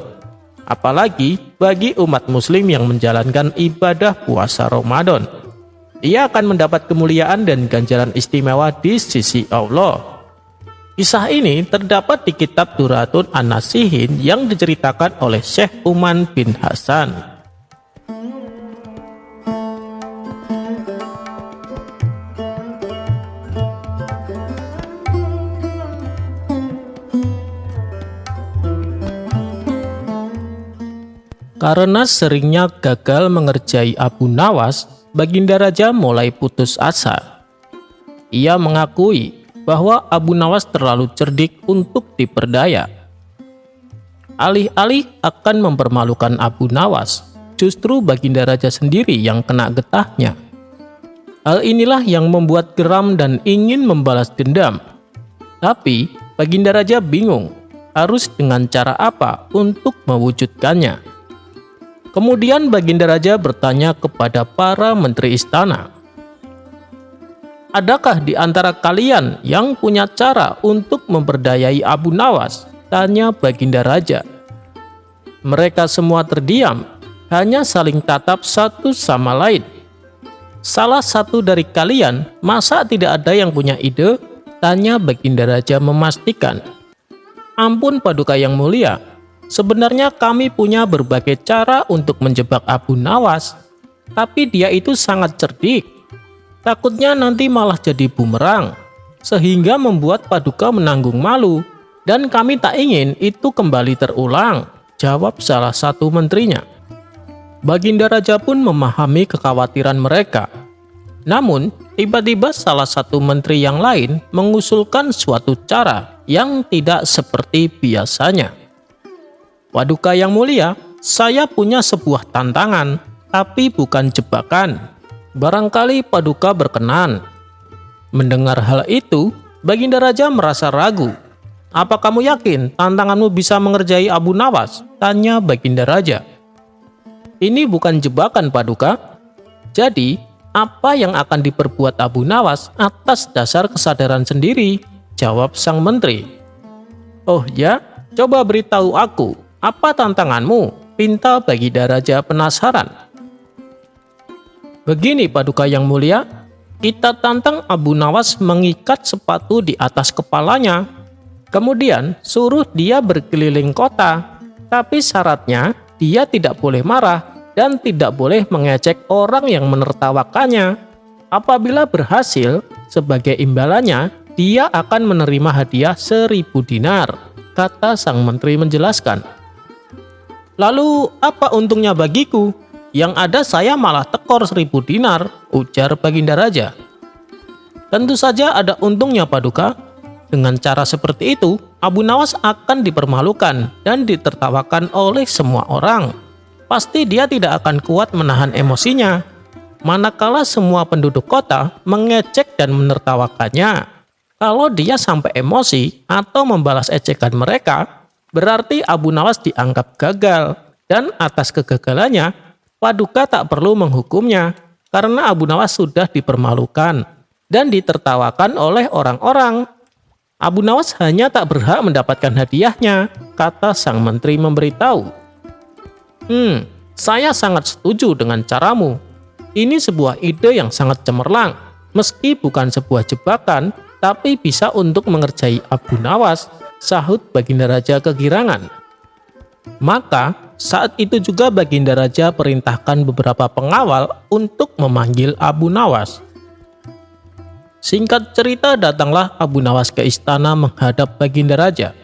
B: Apalagi bagi umat muslim yang menjalankan ibadah puasa Ramadan. ia akan mendapat kemuliaan dan ganjaran istimewa di sisi Allah. Kisah ini terdapat di kitab Duratun An-Nasihin yang diceritakan oleh Syekh Uman bin Hasan. Karena seringnya gagal mengerjai Abu Nawas, Baginda Raja mulai putus asa. Ia mengakui bahwa Abu Nawas terlalu cerdik untuk diperdaya. Alih-alih akan mempermalukan Abu Nawas, justru Baginda Raja sendiri yang kena getahnya. Hal inilah yang membuat geram dan ingin membalas dendam. Tapi Baginda Raja bingung harus dengan cara apa untuk mewujudkannya. Kemudian Baginda Raja bertanya kepada para menteri istana, "Adakah di antara kalian yang punya cara untuk memperdayai Abu Nawas?" tanya Baginda Raja. Mereka semua terdiam, hanya saling tatap satu sama lain. "Salah satu dari kalian, masa tidak ada yang punya ide?" tanya Baginda Raja memastikan. "Ampun Paduka yang mulia, sebenarnya kami punya berbagai cara untuk menjebak Abu Nawas, tapi dia itu sangat cerdik. Takutnya nanti malah jadi bumerang, sehingga membuat Paduka menanggung malu, dan kami tak ingin itu kembali terulang," jawab salah satu menterinya. Baginda Raja pun memahami kekhawatiran mereka. Namun, tiba-tiba salah satu menteri yang lain mengusulkan suatu cara yang tidak seperti biasanya. "Paduka yang mulia, saya punya sebuah tantangan, tapi bukan jebakan. Barangkali Paduka berkenan." Mendengar hal itu, Baginda Raja merasa ragu. "Apa kamu yakin tantanganmu bisa mengerjai Abu Nawas?" tanya Baginda Raja. "Ini bukan jebakan Paduka. Jadi, apa yang akan diperbuat Abu Nawas atas dasar kesadaran sendiri," jawab sang menteri. "Oh ya, coba beritahu aku. Apa tantanganmu?" pinta Baginda Raja penasaran. "Begini Paduka yang mulia, kita tantang Abu Nawas mengikat sepatu di atas kepalanya. Kemudian suruh dia berkeliling kota. Tapi syaratnya dia tidak boleh marah dan tidak boleh mengejek orang yang menertawakannya. Apabila berhasil, sebagai imbalannya, dia akan menerima hadiah 1.000 dinar," kata sang menteri menjelaskan. "Lalu apa untungnya bagiku? Yang ada saya malah tekor 1.000 dinar, ujar Baginda Raja. "Tentu saja ada untungnya Paduka. Dengan cara seperti itu, Abu Nawas akan dipermalukan dan ditertawakan oleh semua orang. Pasti dia tidak akan kuat menahan emosinya. Manakala semua penduduk kota mengecek dan menertawakannya. Kalau dia sampai emosi atau membalas ejekan mereka, berarti Abu Nawas dianggap gagal, dan atas kegagalannya, Paduka tak perlu menghukumnya, karena Abu Nawas sudah dipermalukan dan ditertawakan oleh orang-orang. Abu Nawas hanya tak berhak mendapatkan hadiahnya," kata sang menteri memberitahu. Saya sangat setuju dengan caramu. Ini sebuah ide yang sangat cemerlang, meski bukan sebuah jebakan, tapi bisa untuk mengerjai Abu Nawas," sahut Baginda Raja kegirangan. Maka saat itu juga Baginda Raja perintahkan beberapa pengawal untuk memanggil Abu Nawas. Singkat cerita, datanglah Abu Nawas ke istana menghadap Baginda Raja.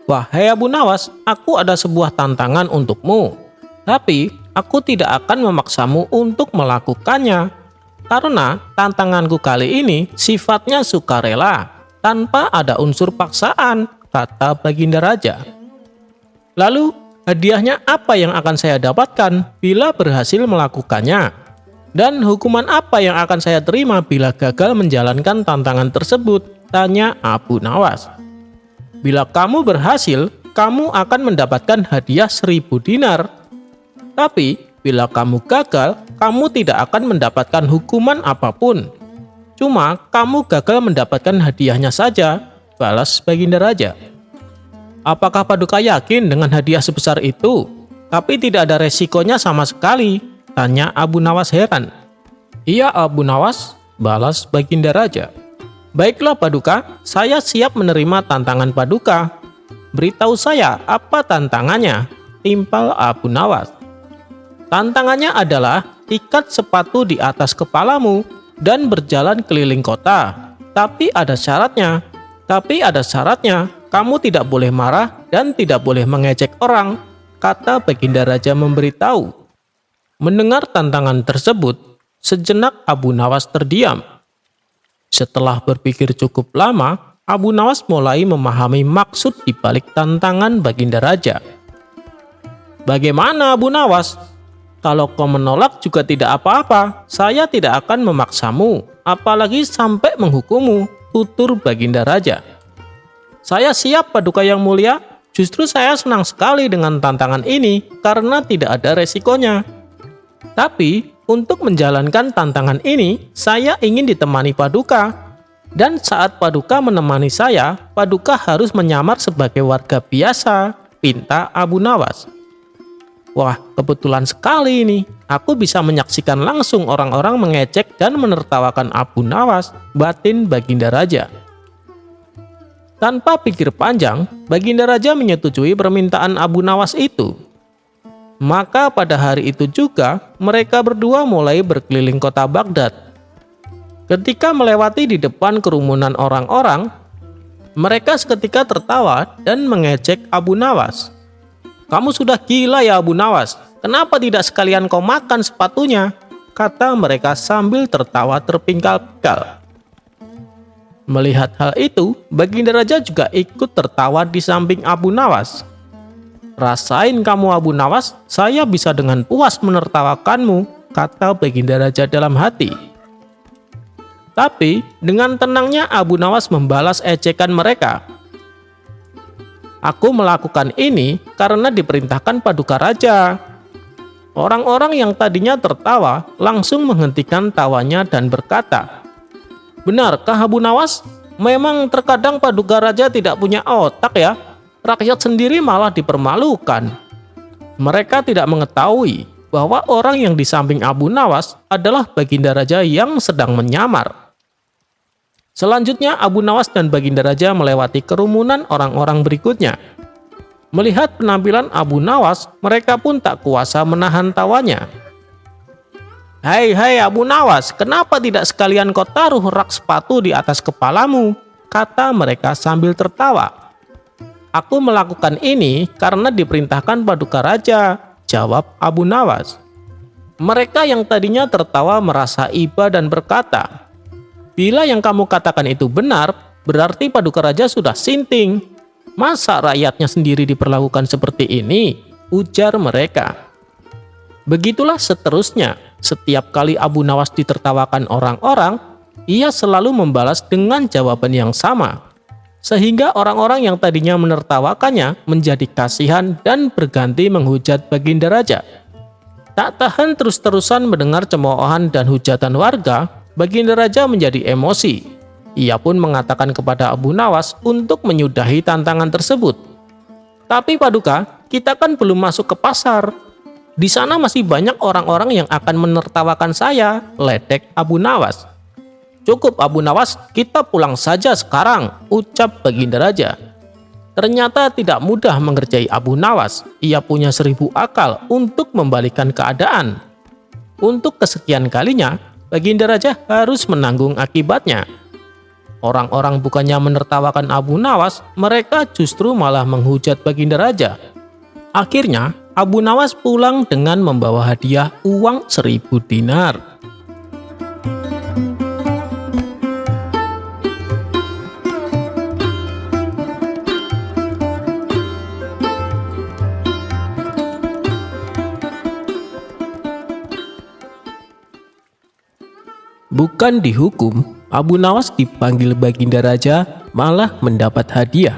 B: "Wahai Abu Nawas, aku ada sebuah tantangan untukmu. Tapi aku tidak akan memaksamu untuk melakukannya, karena tantanganku kali ini sifatnya sukarela, tanpa ada unsur paksaan," kata Baginda Raja. "Lalu, hadiahnya apa yang akan saya dapatkan bila berhasil melakukannya? Dan hukuman apa yang akan saya terima bila gagal menjalankan tantangan tersebut?" tanya Abu Nawas. "Bila kamu berhasil, kamu akan mendapatkan hadiah 1.000 dinar. Tapi, bila kamu gagal, kamu tidak akan mendapatkan hukuman apapun. Cuma kamu gagal mendapatkan hadiahnya saja," balas Baginda Raja. "Apakah Paduka yakin dengan hadiah sebesar itu, tapi tidak ada resikonya sama sekali?" tanya Abu Nawas heran. "Iya Abu Nawas," balas Baginda Raja. "Baiklah Paduka, saya siap menerima tantangan Paduka. Beritahu saya apa tantangannya," timpal Abu Nawas. "Tantangannya adalah ikat sepatu di atas kepalamu dan berjalan keliling kota. Tapi ada syaratnya. Kamu tidak boleh marah dan tidak boleh mengejek orang," kata Baginda Raja memberitahu. Mendengar tantangan tersebut, sejenak Abu Nawas terdiam. Setelah berpikir cukup lama, Abu Nawas mulai memahami maksud di balik tantangan Baginda Raja. "Bagaimana Abu Nawas? Kalau kau menolak juga tidak apa-apa, saya tidak akan memaksamu, apalagi sampai menghukummu," tutur Baginda Raja. "Saya siap Paduka yang mulia, justru saya senang sekali dengan tantangan ini karena tidak ada resikonya. Tapi untuk menjalankan tantangan ini, saya ingin ditemani Paduka. Dan saat Paduka menemani saya, Paduka harus menyamar sebagai warga biasa," pinta Abu Nawas. "Wah, kebetulan sekali ini. Aku bisa menyaksikan langsung orang-orang mengejek dan menertawakan Abu Nawas," batin Baginda Raja. Tanpa pikir panjang, Baginda Raja menyetujui permintaan Abu Nawas itu. Maka pada hari itu juga, mereka berdua mulai berkeliling kota Baghdad. Ketika melewati di depan kerumunan orang-orang, mereka seketika tertawa dan mengejek Abu Nawas. "Kamu sudah gila ya Abu Nawas, kenapa tidak sekalian kau makan sepatunya?" kata mereka sambil tertawa terpingkal-pingkal. Melihat hal itu, Baginda Raja juga ikut tertawa di samping Abu Nawas. "Rasain kamu Abu Nawas, saya bisa dengan puas menertawakanmu," kata Baginda Raja dalam hati. Tapi dengan tenangnya Abu Nawas membalas ejekan mereka. "Aku melakukan ini karena diperintahkan Paduka Raja." Orang-orang yang tadinya tertawa langsung menghentikan tawanya dan berkata, "Benarkah Abu Nawas? Memang terkadang Paduka Raja tidak punya otak ya. Rakyat sendiri malah dipermalukan." Mereka tidak mengetahui bahwa orang yang di samping Abu Nawas adalah Baginda Raja yang sedang menyamar. Selanjutnya Abu Nawas dan Baginda Raja melewati kerumunan orang-orang berikutnya. Melihat penampilan Abu Nawas, mereka pun tak kuasa menahan tawanya. Hai Abu Nawas, kenapa tidak sekalian kau taruh rak sepatu di atas kepalamu?" kata mereka sambil tertawa. "Aku melakukan ini karena diperintahkan Paduka Raja," jawab Abu Nawas. Mereka yang tadinya tertawa merasa iba dan berkata, "Bila yang kamu katakan itu benar, berarti Paduka Raja sudah sinting. Masa rakyatnya sendiri diperlakukan seperti ini?" ujar mereka. Begitulah seterusnya. Setiap kali Abu Nawas ditertawakan orang-orang, ia selalu membalas dengan jawaban yang sama. Sehingga orang-orang yang tadinya menertawakannya menjadi kasihan dan berganti menghujat Baginda Raja. Tak tahan terus-terusan mendengar cemoohan dan hujatan warga, Baginda Raja menjadi emosi. Ia pun mengatakan kepada Abu Nawas untuk menyudahi tantangan tersebut. "Tapi Paduka, kita kan belum masuk ke pasar. Di sana masih banyak orang-orang yang akan menertawakan saya," ledek Abu Nawas. "Cukup Abu Nawas, kita pulang saja sekarang," ucap Baginda Raja. Ternyata tidak mudah mengerjai Abu Nawas. Ia punya 1000 akal untuk membalikan keadaan. Untuk kesekian kalinya, Baginda Raja harus menanggung akibatnya. Orang-orang bukannya menertawakan Abu Nawas, mereka justru malah menghujat Baginda Raja. Akhirnya, Abu Nawas pulang dengan membawa hadiah uang 1000 dinar. Bukan dihukum, Abu Nawas dipanggil Baginda Raja malah mendapat hadiah.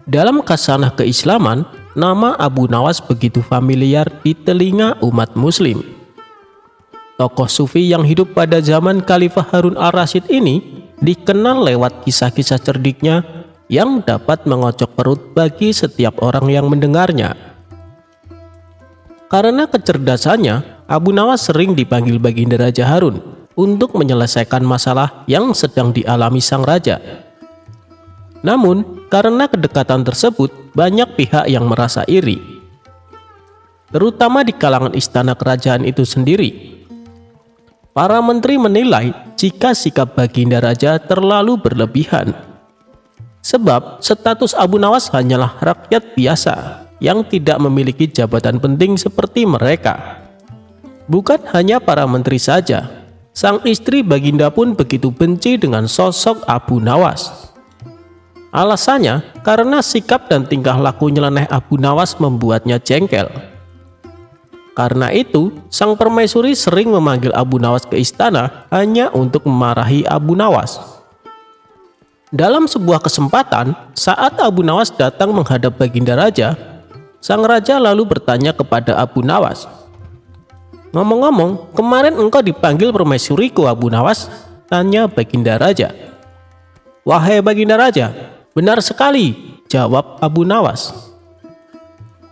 B: Dalam khasanah keislaman, nama Abu Nawas begitu familiar di telinga umat muslim. Tokoh sufi yang hidup pada zaman Khalifah Harun al-Rasyid ini dikenal lewat kisah-kisah cerdiknya yang dapat mengocok perut bagi setiap orang yang mendengarnya. Karena kecerdasannya, Abu Nawas sering dipanggil Baginda Raja Harun untuk menyelesaikan masalah yang sedang dialami sang raja. Namun, karena kedekatan tersebut, banyak pihak yang merasa iri, terutama di kalangan istana kerajaan itu sendiri. Para menteri menilai jika sikap Baginda Raja terlalu berlebihan, sebab status Abu Nawas hanyalah rakyat biasa yang tidak memiliki jabatan penting seperti mereka. Bukan hanya para menteri saja, sang istri Baginda pun begitu benci dengan sosok Abu Nawas. Alasannya karena sikap dan tingkah laku nyeleneh Abu Nawas membuatnya jengkel. Karena itu, sang permaisuri sering memanggil Abu Nawas ke istana hanya untuk memarahi Abu Nawas. Dalam sebuah kesempatan, saat Abu Nawas datang menghadap Baginda Raja, sang raja lalu bertanya kepada Abu Nawas, "Ngomong-ngomong, kemarin engkau dipanggil permaisuriku, Abu Nawas?" tanya Baginda Raja. "Wahai Baginda Raja, benar sekali," jawab Abu Nawas.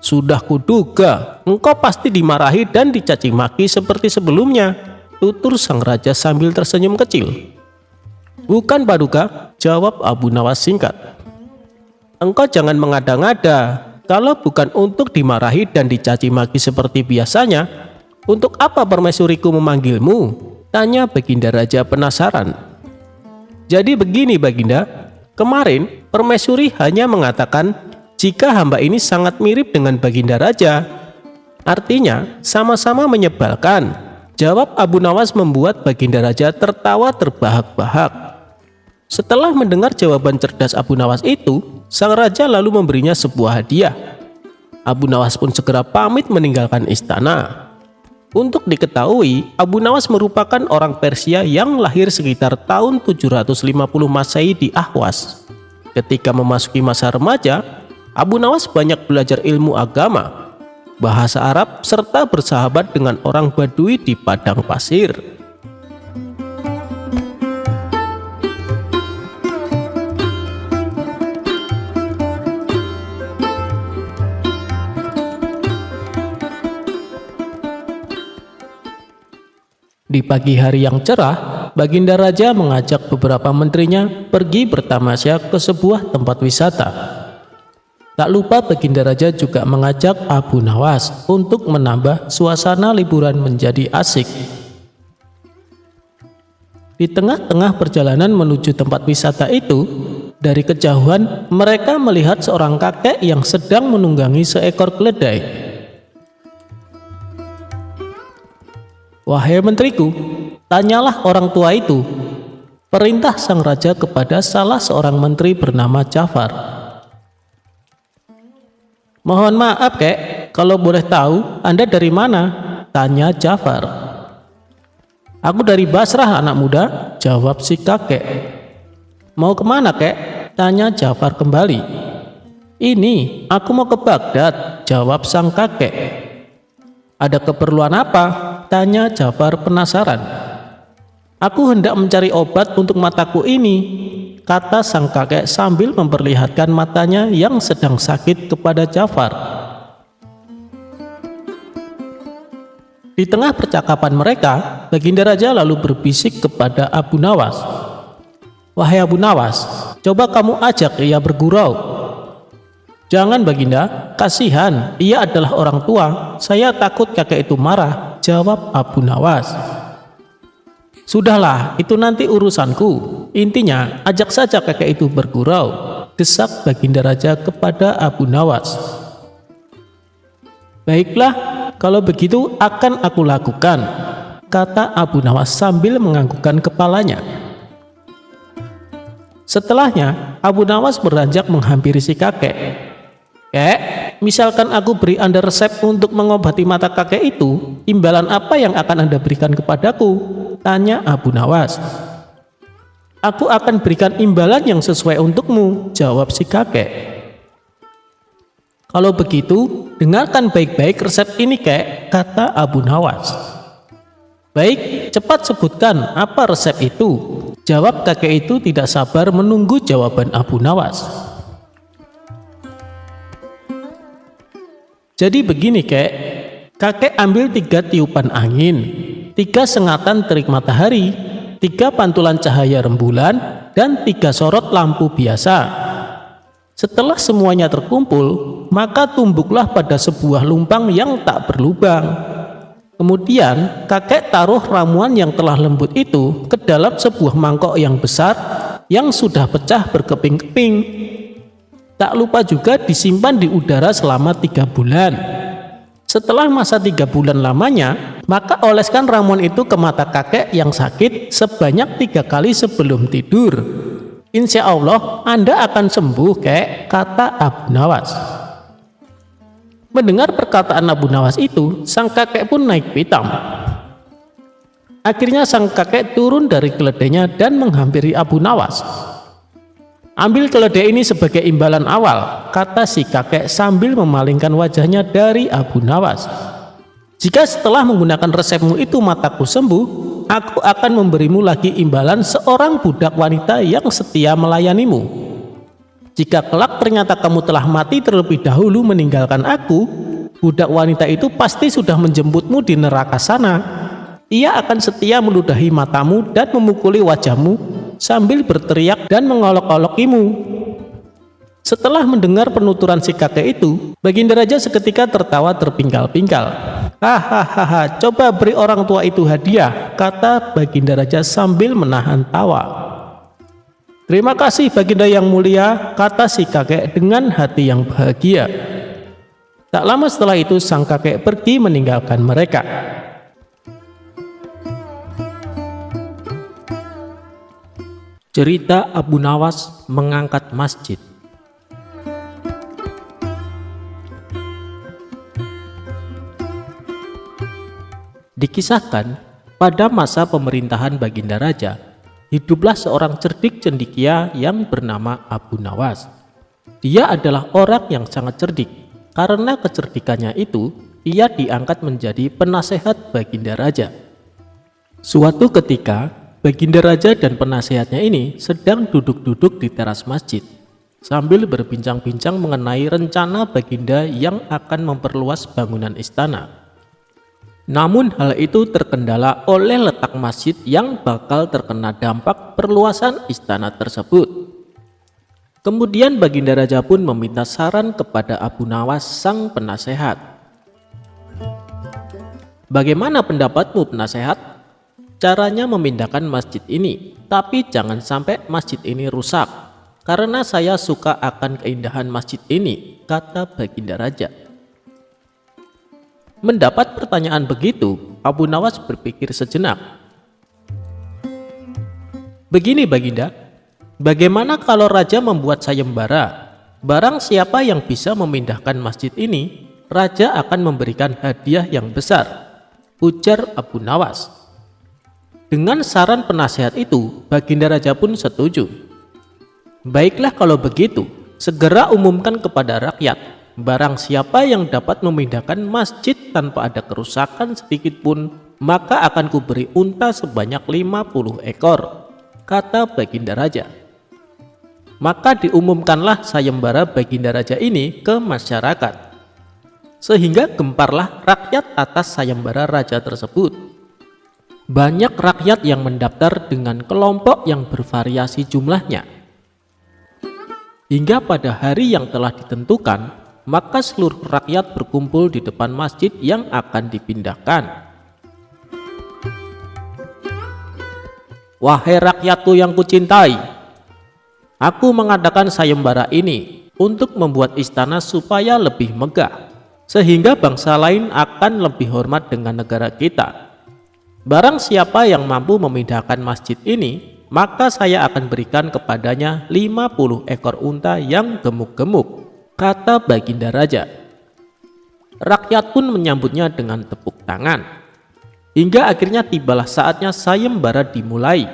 B: "Sudah kuduga, engkau pasti dimarahi dan dicaci maki seperti sebelumnya," tutur sang raja sambil tersenyum kecil. "Bukan Paduka," jawab Abu Nawas singkat. "Engkau jangan mengada-ngada. Kalau bukan untuk dimarahi dan dicaci maki seperti biasanya, untuk apa permaisuriku memanggilmu?" tanya Baginda Raja penasaran. "Jadi begini Baginda, kemarin permaisuri hanya mengatakan jika hamba ini sangat mirip dengan Baginda Raja. Artinya sama-sama menyebalkan," jawab Abu Nawas membuat Baginda Raja tertawa terbahak-bahak. Setelah mendengar jawaban cerdas Abu Nawas itu, sang raja lalu memberinya sebuah hadiah. Abu Nawas pun segera pamit meninggalkan istana. Untuk diketahui, Abu Nawas merupakan orang Persia yang lahir sekitar tahun 750 Masehi di Ahwas. Ketika memasuki masa remaja, Abu Nawas banyak belajar ilmu agama, bahasa Arab, serta bersahabat dengan orang Badui di padang pasir. Di pagi hari yang cerah, Baginda Raja mengajak beberapa menterinya pergi bertamasya ke sebuah tempat wisata. Tak lupa Baginda Raja juga mengajak Abu Nawas untuk menambah suasana liburan menjadi asik. Di tengah-tengah perjalanan menuju tempat wisata itu, dari kejauhan mereka melihat seorang kakek yang sedang menunggangi seekor keledai. "Wahai menteriku," tanyalah orang tua itu, perintah sang raja kepada salah seorang menteri bernama Ja'far. "Mohon maaf kek, kalau boleh tahu Anda dari mana?" tanya Ja'far. "Aku dari Basrah anak muda," jawab si kakek. "Mau kemana kek?" tanya Ja'far kembali. "Ini, aku mau ke Baghdad," jawab sang kakek. "Ada keperluan apa?" tanya Ja'far penasaran. "Aku hendak mencari obat untuk mataku ini," kata sang kakek sambil memperlihatkan matanya yang sedang sakit kepada Ja'far. Di tengah percakapan mereka, Baginda Raja lalu berbisik kepada Abu Nawas. "Wahai Abu Nawas, coba kamu ajak ia bergurau." "Jangan Baginda, kasihan, ia adalah orang tua, saya takut kakek itu marah," jawab Abu Nawas. "Sudahlah, itu nanti urusanku. Intinya, ajak saja kakek itu bergurau," desak Baginda Raja kepada Abu Nawas. "Baiklah, kalau begitu akan aku lakukan," kata Abu Nawas sambil menganggukkan kepalanya. Setelahnya, Abu Nawas beranjak menghampiri si kakek. "Kek, misalkan aku beri Anda resep untuk mengobati mata kakek itu, imbalan apa yang akan Anda berikan kepadaku?" tanya Abu Nawas. "Aku akan berikan imbalan yang sesuai untukmu," jawab si kakek. "Kalau begitu, dengarkan baik-baik resep ini kek," kata Abu Nawas. "Baik, cepat sebutkan apa resep itu," jawab kakek itu tidak sabar menunggu jawaban Abu Nawas. "Jadi begini kek, Kakek ambil 3 tiupan angin, 3 sengatan terik matahari, 3 pantulan cahaya rembulan, dan 3 sorot lampu biasa. Setelah semuanya terkumpul, maka tumbuklah pada sebuah lumpang yang tak berlubang. Kemudian kakek taruh ramuan yang telah lembut itu ke dalam sebuah mangkok yang besar yang sudah pecah berkeping-keping. Tak lupa juga disimpan di udara selama 3 bulan. Setelah masa 3 bulan lamanya, maka oleskan ramuan itu ke mata kakek yang sakit sebanyak 3 kali sebelum tidur. Insya Allah Anda akan sembuh, kek, kata Abu Nawas. Mendengar perkataan Abu Nawas itu, sang kakek pun naik pitam. Akhirnya sang kakek turun dari keledainya dan menghampiri Abu Nawas. Ambil keledai ini sebagai imbalan awal, kata si kakek sambil memalingkan wajahnya dari Abu Nawas. Jika setelah menggunakan resepmu itu mataku sembuh, aku akan memberimu lagi imbalan seorang budak wanita yang setia melayanimu. Jika kelak ternyata kamu telah mati terlebih dahulu meninggalkan aku, budak wanita itu pasti sudah menjemputmu di neraka sana. Ia akan setia meludahi matamu dan memukuli wajahmu sambil berteriak dan mengolok-olokimu. Setelah mendengar penuturan si kakek itu, Baginda Raja seketika tertawa terpingkal-pingkal. Hahaha, coba beri orang tua itu hadiah, kata Baginda Raja sambil menahan tawa. Terima kasih Baginda yang mulia, kata si kakek dengan hati yang bahagia. Tak lama setelah itu sang kakek pergi meninggalkan mereka. Cerita Abu Nawas mengangkat masjid. Dikisahkan, pada masa pemerintahan Baginda Raja, hiduplah seorang cerdik cendekia yang bernama Abu Nawas. Dia adalah orang yang sangat cerdik. Karena kecerdikannya itu, ia diangkat menjadi penasehat Baginda Raja. Suatu ketika, Baginda Raja dan penasehatnya ini sedang duduk-duduk di teras masjid, sambil berbincang-bincang mengenai rencana Baginda yang akan memperluas bangunan istana. Namun hal itu terkendala oleh letak masjid yang bakal terkena dampak perluasan istana tersebut. Kemudian Baginda Raja pun meminta saran kepada Abu Nawas sang penasehat. Bagaimana pendapatmu penasehat? Caranya memindahkan masjid ini, tapi jangan sampai masjid ini rusak, karena saya suka akan keindahan masjid ini, kata Baginda Raja. Mendapat pertanyaan begitu, Abu Nawas berpikir sejenak. Begini Baginda, bagaimana kalau Raja membuat sayembara? Barang siapa yang bisa memindahkan masjid ini, Raja akan memberikan hadiah yang besar, ujar Abu Nawas. Dengan saran penasehat itu, Baginda Raja pun setuju. Baiklah kalau begitu, segera umumkan kepada rakyat. Barang siapa yang dapat memindahkan masjid tanpa ada kerusakan sedikit pun, maka akan kuberi unta sebanyak 50 ekor, kata Baginda Raja. Maka diumumkanlah sayembara Baginda Raja ini ke masyarakat. Sehingga gemparlah rakyat atas sayembara Raja tersebut. Banyak rakyat yang mendaftar dengan kelompok yang bervariasi jumlahnya. Hingga pada hari yang telah ditentukan, maka seluruh rakyat berkumpul di depan masjid yang akan dipindahkan. Wahai rakyatku yang kucintai, aku mengadakan sayembara ini untuk membuat istana supaya lebih megah, sehingga bangsa lain akan lebih hormat dengan negara kita. Barang siapa yang mampu memindahkan masjid ini, maka saya akan berikan kepadanya 50 ekor unta yang gemuk-gemuk, kata Baginda Raja. Rakyat pun menyambutnya dengan tepuk tangan. Hingga akhirnya tibalah saatnya sayembara dimulai.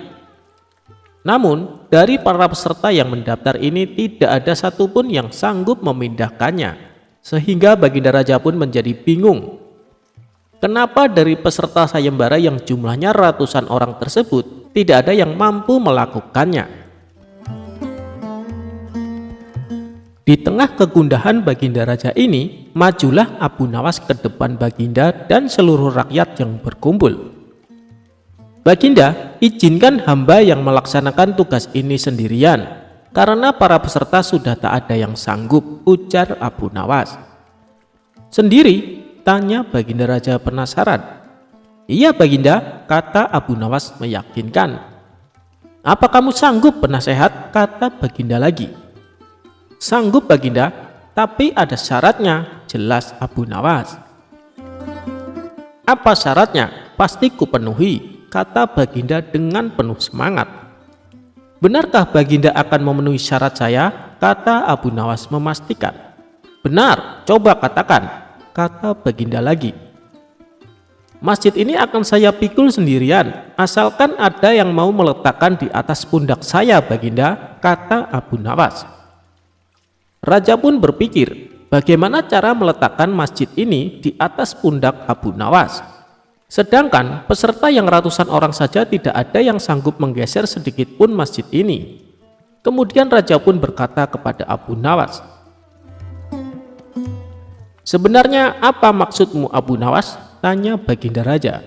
B: Namun, dari para peserta yang mendaftar ini tidak ada satupun yang sanggup memindahkannya. Sehingga Baginda Raja pun menjadi bingung. Kenapa dari peserta sayembara yang jumlahnya ratusan orang tersebut tidak ada yang mampu melakukannya? Di tengah kegundahan Baginda Raja ini, majulah Abu Nawas ke depan Baginda dan seluruh rakyat yang berkumpul. "Baginda, izinkan hamba yang melaksanakan tugas ini sendirian, karena para peserta sudah tak ada yang sanggup," ujar Abu Nawas. "Sendiri?" tanya Baginda Raja penasaran. "Iya Baginda," kata Abu Nawas meyakinkan. "Apa kamu sanggup penasehat?" kata Baginda lagi. "Sanggup Baginda, tapi ada syaratnya," jelas Abu Nawas. "Apa syaratnya? Pasti kupenuhi," kata Baginda dengan penuh semangat. "Benarkah Baginda akan memenuhi syarat saya?" kata Abu Nawas memastikan. "Benar, coba katakan," kata Baginda lagi. "Masjid ini akan saya pikul sendirian, asalkan ada yang mau meletakkan di atas pundak saya Baginda," kata Abu Nawas. Raja pun berpikir, bagaimana cara meletakkan masjid ini di atas pundak Abu Nawas. Sedangkan peserta yang ratusan orang saja tidak ada yang sanggup menggeser sedikit pun masjid ini. Kemudian raja pun berkata kepada Abu Nawas, "Sebenarnya apa maksudmu Abu Nawas?" tanya Baginda Raja.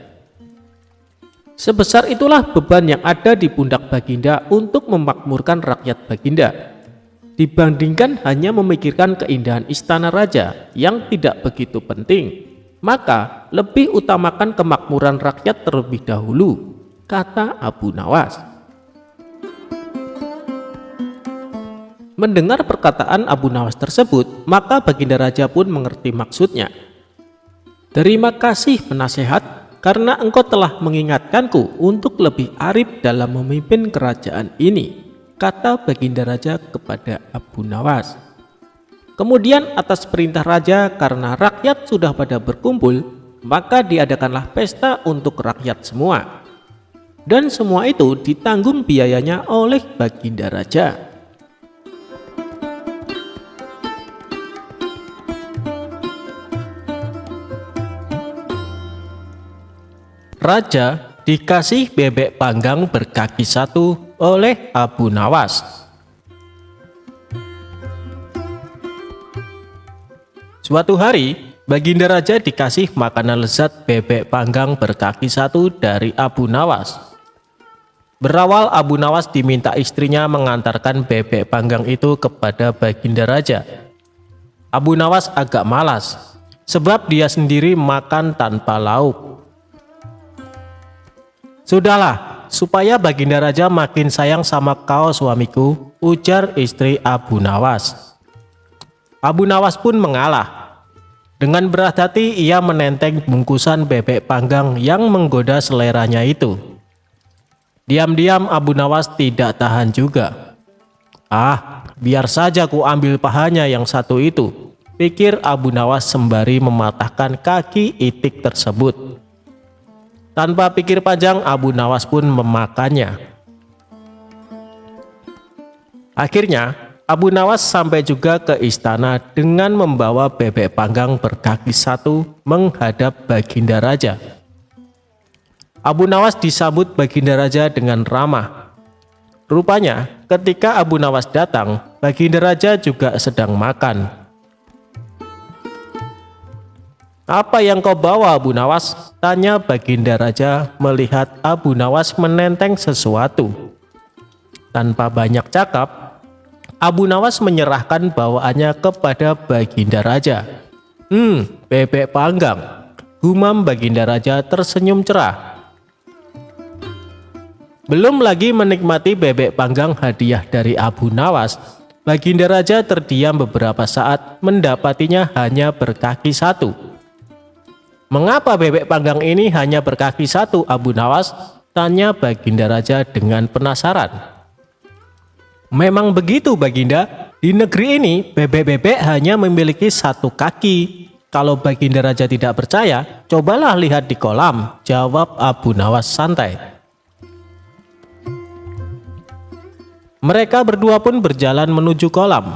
B: "Sebesar itulah beban yang ada di pundak Baginda untuk memakmurkan rakyat Baginda, dibandingkan hanya memikirkan keindahan istana raja yang tidak begitu penting, maka lebih utamakan kemakmuran rakyat terlebih dahulu," kata Abu Nawas. Mendengar perkataan Abu Nawas tersebut, maka Baginda Raja pun mengerti maksudnya. "Terima kasih penasehat, karena engkau telah mengingatkanku untuk lebih arif dalam memimpin kerajaan ini," kata Baginda Raja kepada Abu Nawas. Kemudian atas perintah raja, karena rakyat sudah pada berkumpul, maka diadakanlah pesta untuk rakyat semua. Dan semua itu ditanggung biayanya oleh Baginda Raja. Raja dikasih bebek panggang berkaki 1 oleh Abu Nawas. Suatu hari, Baginda Raja dikasih makanan lezat bebek panggang berkaki 1 dari Abu Nawas. Berawal Abu Nawas diminta istrinya mengantarkan bebek panggang itu kepada Baginda Raja. Abu Nawas agak malas, sebab dia sendiri makan tanpa lauk. "Sudahlah, supaya Baginda Raja makin sayang sama kau suamiku," ujar istri Abu Nawas. Abu Nawas pun mengalah. Dengan berat hati ia menenteng bungkusan bebek panggang yang menggoda seleranya itu. Diam-diam Abu Nawas tidak tahan juga. Biar saja ku ambil pahanya yang satu itu," pikir Abu Nawas sembari mematahkan kaki itik tersebut. Tanpa pikir panjang, Abu Nawas pun memakannya. Akhirnya Abu Nawas sampai juga ke istana dengan membawa bebek panggang berkaki 1 menghadap Baginda Raja. Abu Nawas disambut Baginda Raja dengan ramah. Rupanya ketika Abu Nawas datang, Baginda Raja juga sedang makan. "Apa yang kau bawa Abu Nawas?" tanya Baginda Raja melihat Abu Nawas menenteng sesuatu. Tanpa banyak cakap, Abu Nawas menyerahkan bawaannya kepada Baginda Raja. Bebek panggang," gumam Baginda Raja tersenyum cerah. Belum lagi menikmati bebek panggang hadiah dari Abu Nawas, Baginda Raja terdiam beberapa saat mendapatinya hanya berkaki 1. "Mengapa bebek panggang ini hanya berkaki 1 Abu Nawas?" tanya Baginda Raja dengan penasaran. "Memang begitu Baginda, di negeri ini bebek-bebek hanya memiliki 1 kaki. Kalau Baginda Raja tidak percaya, cobalah lihat di kolam," jawab Abu Nawas santai. Mereka berdua pun berjalan menuju kolam.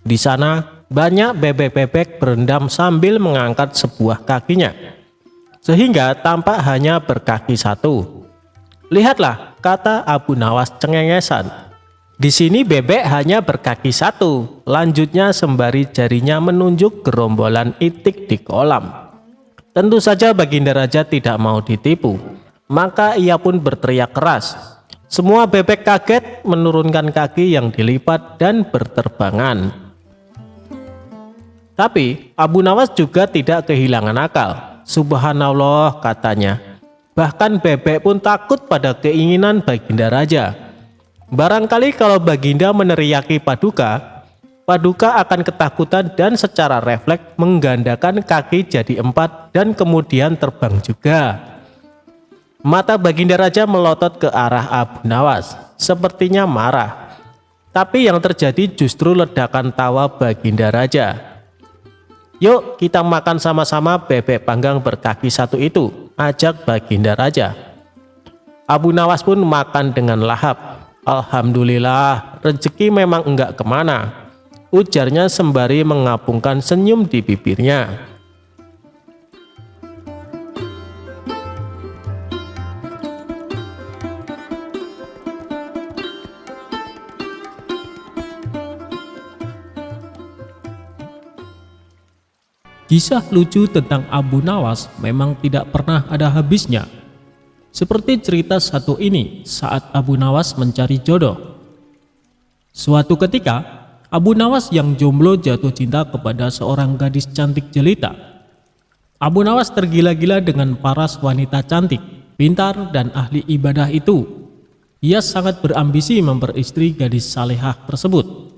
B: Di sana banyak bebek-bebek berendam sambil mengangkat sebuah kakinya, sehingga tampak hanya berkaki 1. "Lihatlah," kata Abu Nawas cengengesan, Di sini bebek hanya berkaki satu, lanjutnya sembari jarinya menunjuk gerombolan itik di kolam. Tentu saja Baginda Raja tidak mau ditipu, maka ia pun berteriak keras. Semua bebek kaget menurunkan kaki yang dilipat dan berterbangan. Tapi Abu Nawas juga tidak kehilangan akal. Subhanallah, katanya. Bahkan bebek pun takut pada keinginan Baginda Raja. Barangkali kalau Baginda meneriaki Paduka, Paduka akan ketakutan dan secara refleks menggandakan kaki jadi 4 dan kemudian terbang juga. Mata Baginda Raja melotot ke arah Abu Nawas, sepertinya marah. Tapi yang terjadi justru ledakan tawa Baginda Raja. Yuk kita makan sama-sama bebek panggang berkaki satu itu, ajak Baginda Raja. Abu Nawas pun makan dengan lahap. Alhamdulillah, rezeki memang enggak kemana, ujarnya sembari mengapungkan senyum di bibirnya. Kisah lucu tentang Abu Nawas memang tidak pernah ada habisnya. Seperti cerita satu ini saat Abu Nawas mencari jodoh. Suatu ketika, Abu Nawas yang jomblo jatuh cinta kepada seorang gadis cantik jelita. Abu Nawas tergila-gila dengan paras wanita cantik, pintar, dan ahli ibadah itu. Ia sangat berambisi memperistri gadis salehah tersebut.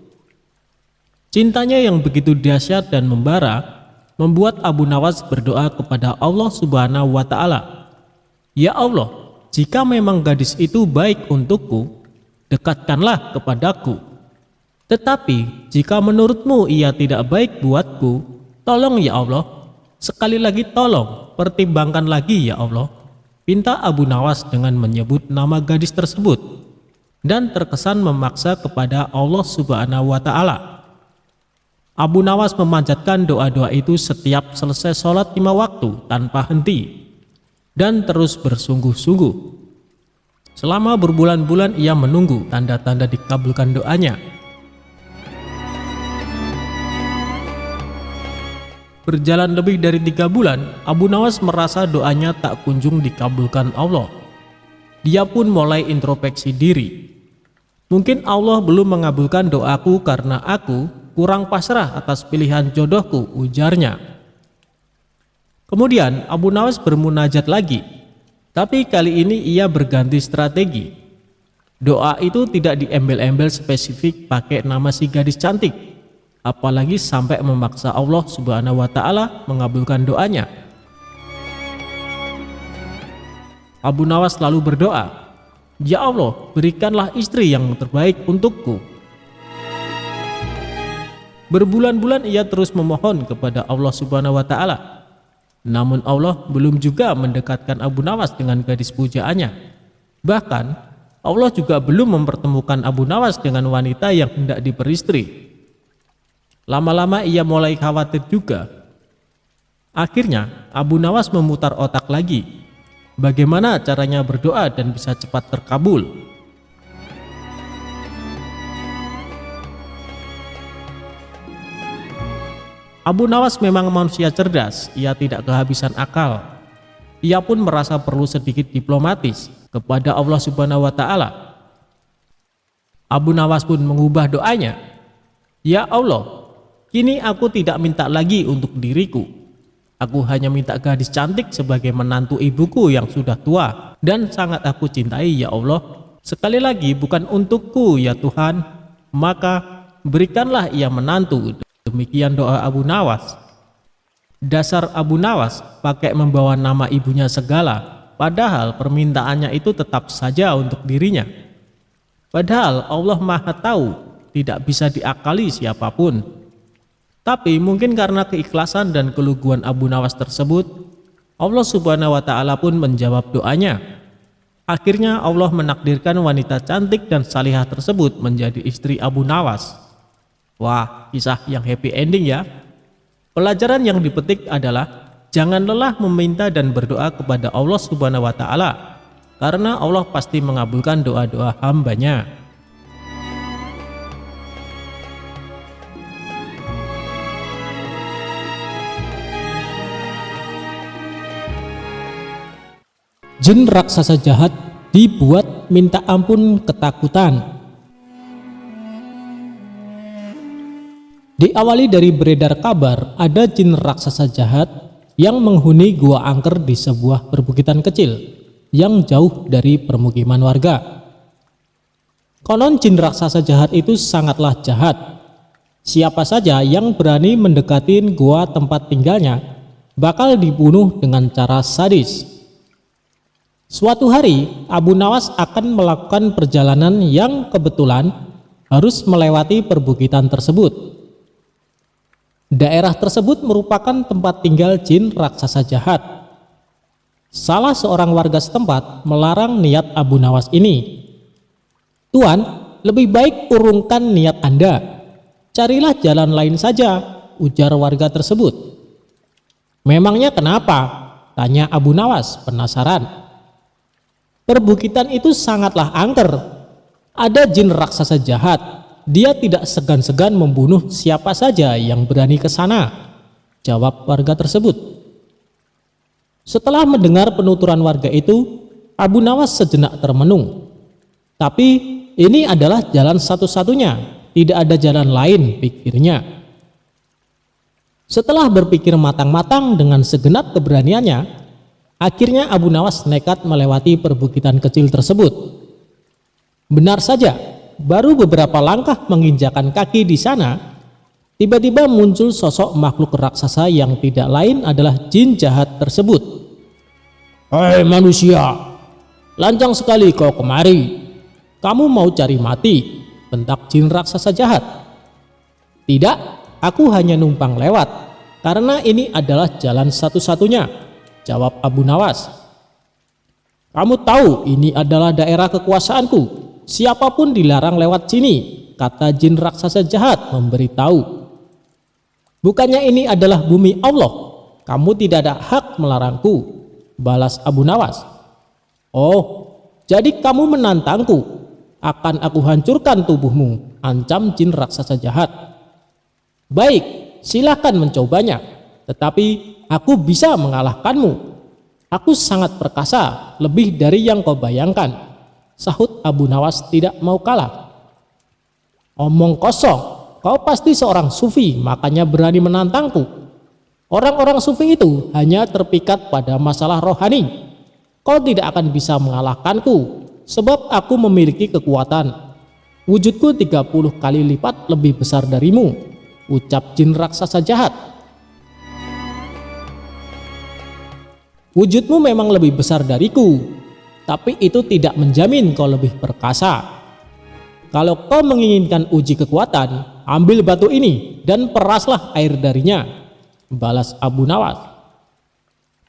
B: Cintanya yang begitu dahsyat dan membara membuat Abu Nawas berdoa kepada Allah Subhanahu wa Ta'ala. Ya Allah, jika memang gadis itu baik untukku, dekatkanlah kepadaku. Tetapi jika menurutmu ia tidak baik buatku, tolong ya Allah, sekali lagi tolong, pertimbangkan lagi ya Allah. Pinta Abu Nawas dengan menyebut nama gadis tersebut dan terkesan memaksa kepada Allah Subhanahu wa Ta'ala. Abu Nawas memanjatkan doa-doa itu setiap selesai sholat 5 waktu tanpa henti dan terus bersungguh-sungguh. Selama berbulan-bulan ia menunggu tanda-tanda dikabulkan doanya. Berjalan lebih dari 3 bulan, Abu Nawas merasa doanya tak kunjung dikabulkan Allah. Dia pun mulai introspeksi diri. Mungkin Allah belum mengabulkan doaku karena aku kurang pasrah atas pilihan jodohku, ujarnya. Kemudian Abu Nawas bermunajat lagi, tapi kali ini ia berganti strategi. Doa itu tidak diembel-embel spesifik pakai nama si gadis cantik, apalagi sampai memaksa Allah Subhanahu wa Ta'ala mengabulkan doanya. Abu Nawas lalu berdoa, Ya Allah, berikanlah istri yang terbaik untukku. Berbulan-bulan ia terus memohon kepada Allah Subhanahu wa Ta'ala. Namun Allah belum juga mendekatkan Abu Nawas dengan gadis pujaannya. Bahkan Allah juga belum mempertemukan Abu Nawas dengan wanita yang hendak diperistri. Lama-lama ia mulai khawatir juga. Akhirnya Abu Nawas memutar otak lagi. Bagaimana caranya berdoa dan bisa cepat terkabul? Abu Nawas memang manusia cerdas, ia tidak kehabisan akal. Ia pun merasa perlu sedikit diplomatis kepada Allah Subhanahu wa Ta'ala. Abu Nawas pun mengubah doanya. Ya Allah, kini aku tidak minta lagi untuk diriku. Aku hanya minta gadis cantik sebagai menantu ibuku yang sudah tua dan sangat aku cintai ya Allah. Sekali lagi bukan untukku ya Tuhan, maka berikanlah ia menantu. Demikian doa Abu Nawas. Dasar Abu Nawas pakai membawa nama ibunya segala, padahal permintaannya itu tetap saja untuk dirinya. Padahal Allah Maha Tahu, tidak bisa diakali siapapun. Tapi mungkin karena keikhlasan dan keluguan Abu Nawas tersebut, Allah Subhanahu wa Ta'ala pun menjawab doanya. Akhirnya Allah menakdirkan wanita cantik dan salihah tersebut menjadi istri Abu Nawas. Wah, kisah yang happy ending ya. Pelajaran yang dipetik adalah jangan lelah meminta dan berdoa kepada Allah Subhanahu wa Ta'ala, karena Allah pasti mengabulkan doa-doa hambanya. jin raksasa jahat dibuat minta ampun ketakutan. Diawali dari beredar kabar ada jin raksasa jahat yang menghuni gua angker di sebuah perbukitan kecil yang jauh dari permukiman warga. Konon jin raksasa jahat itu sangatlah jahat. Siapa saja yang berani mendekati gua tempat tinggalnya bakal dibunuh dengan cara sadis. Suatu hari Abu Nawas akan melakukan perjalanan yang kebetulan harus melewati perbukitan tersebut. Daerah tersebut merupakan tempat tinggal jin raksasa jahat. Salah seorang warga setempat melarang niat Abu Nawas ini. "Tuan, lebih baik urungkan niat Anda. Carilah jalan lain saja," ujar warga tersebut. "Memangnya kenapa?" tanya Abu Nawas penasaran. "Perbukitan itu sangatlah angker. Ada jin raksasa jahat. Dia tidak segan-segan membunuh siapa saja yang berani ke sana," jawab warga tersebut. Setelah mendengar penuturan warga itu, Abu Nawas sejenak termenung. Tapi ini adalah jalan satu-satunya, tidak ada jalan lain, pikirnya. Setelah berpikir matang-matang dengan segenap keberaniannya, akhirnya Abu Nawas nekat melewati perbukitan kecil tersebut. Benar saja, baru beberapa langkah menginjakan kaki di sana, tiba-tiba muncul sosok makhluk raksasa yang tidak lain adalah jin jahat tersebut. "Hei manusia, lancang sekali kau kemari. Kamu mau cari mati?" bentak jin raksasa jahat. "Tidak, aku hanya numpang lewat, karena ini adalah jalan satu-satunya," jawab Abu Nawas. "Kamu tahu ini adalah daerah kekuasaanku. Siapapun dilarang lewat sini," kata jin raksasa jahat memberitahu. "Bukannya ini adalah bumi Allah? Kamu tidak ada hak melarangku," balas Abu Nawas. "Oh, jadi kamu menantangku? Akan aku hancurkan tubuhmu," ancam jin raksasa jahat. "Baik, silakan mencobanya, tetapi aku bisa mengalahkanmu. Aku sangat perkasa, lebih dari yang kau bayangkan," sahut Abu Nawas tidak mau kalah. "Omong kosong, kau pasti seorang sufi, makanya berani menantangku. Orang-orang sufi itu hanya terpikat pada masalah rohani. Kau tidak akan bisa mengalahkanku, sebab aku memiliki kekuatan. Wujudku 30 kali lipat lebih besar darimu," ucap jin raksasa jahat. "Wujudmu memang lebih besar dariku, tapi itu tidak menjamin kau lebih perkasa. Kalau kau menginginkan uji kekuatan, ambil batu ini dan peraslah air darinya," balas Abu Nawas.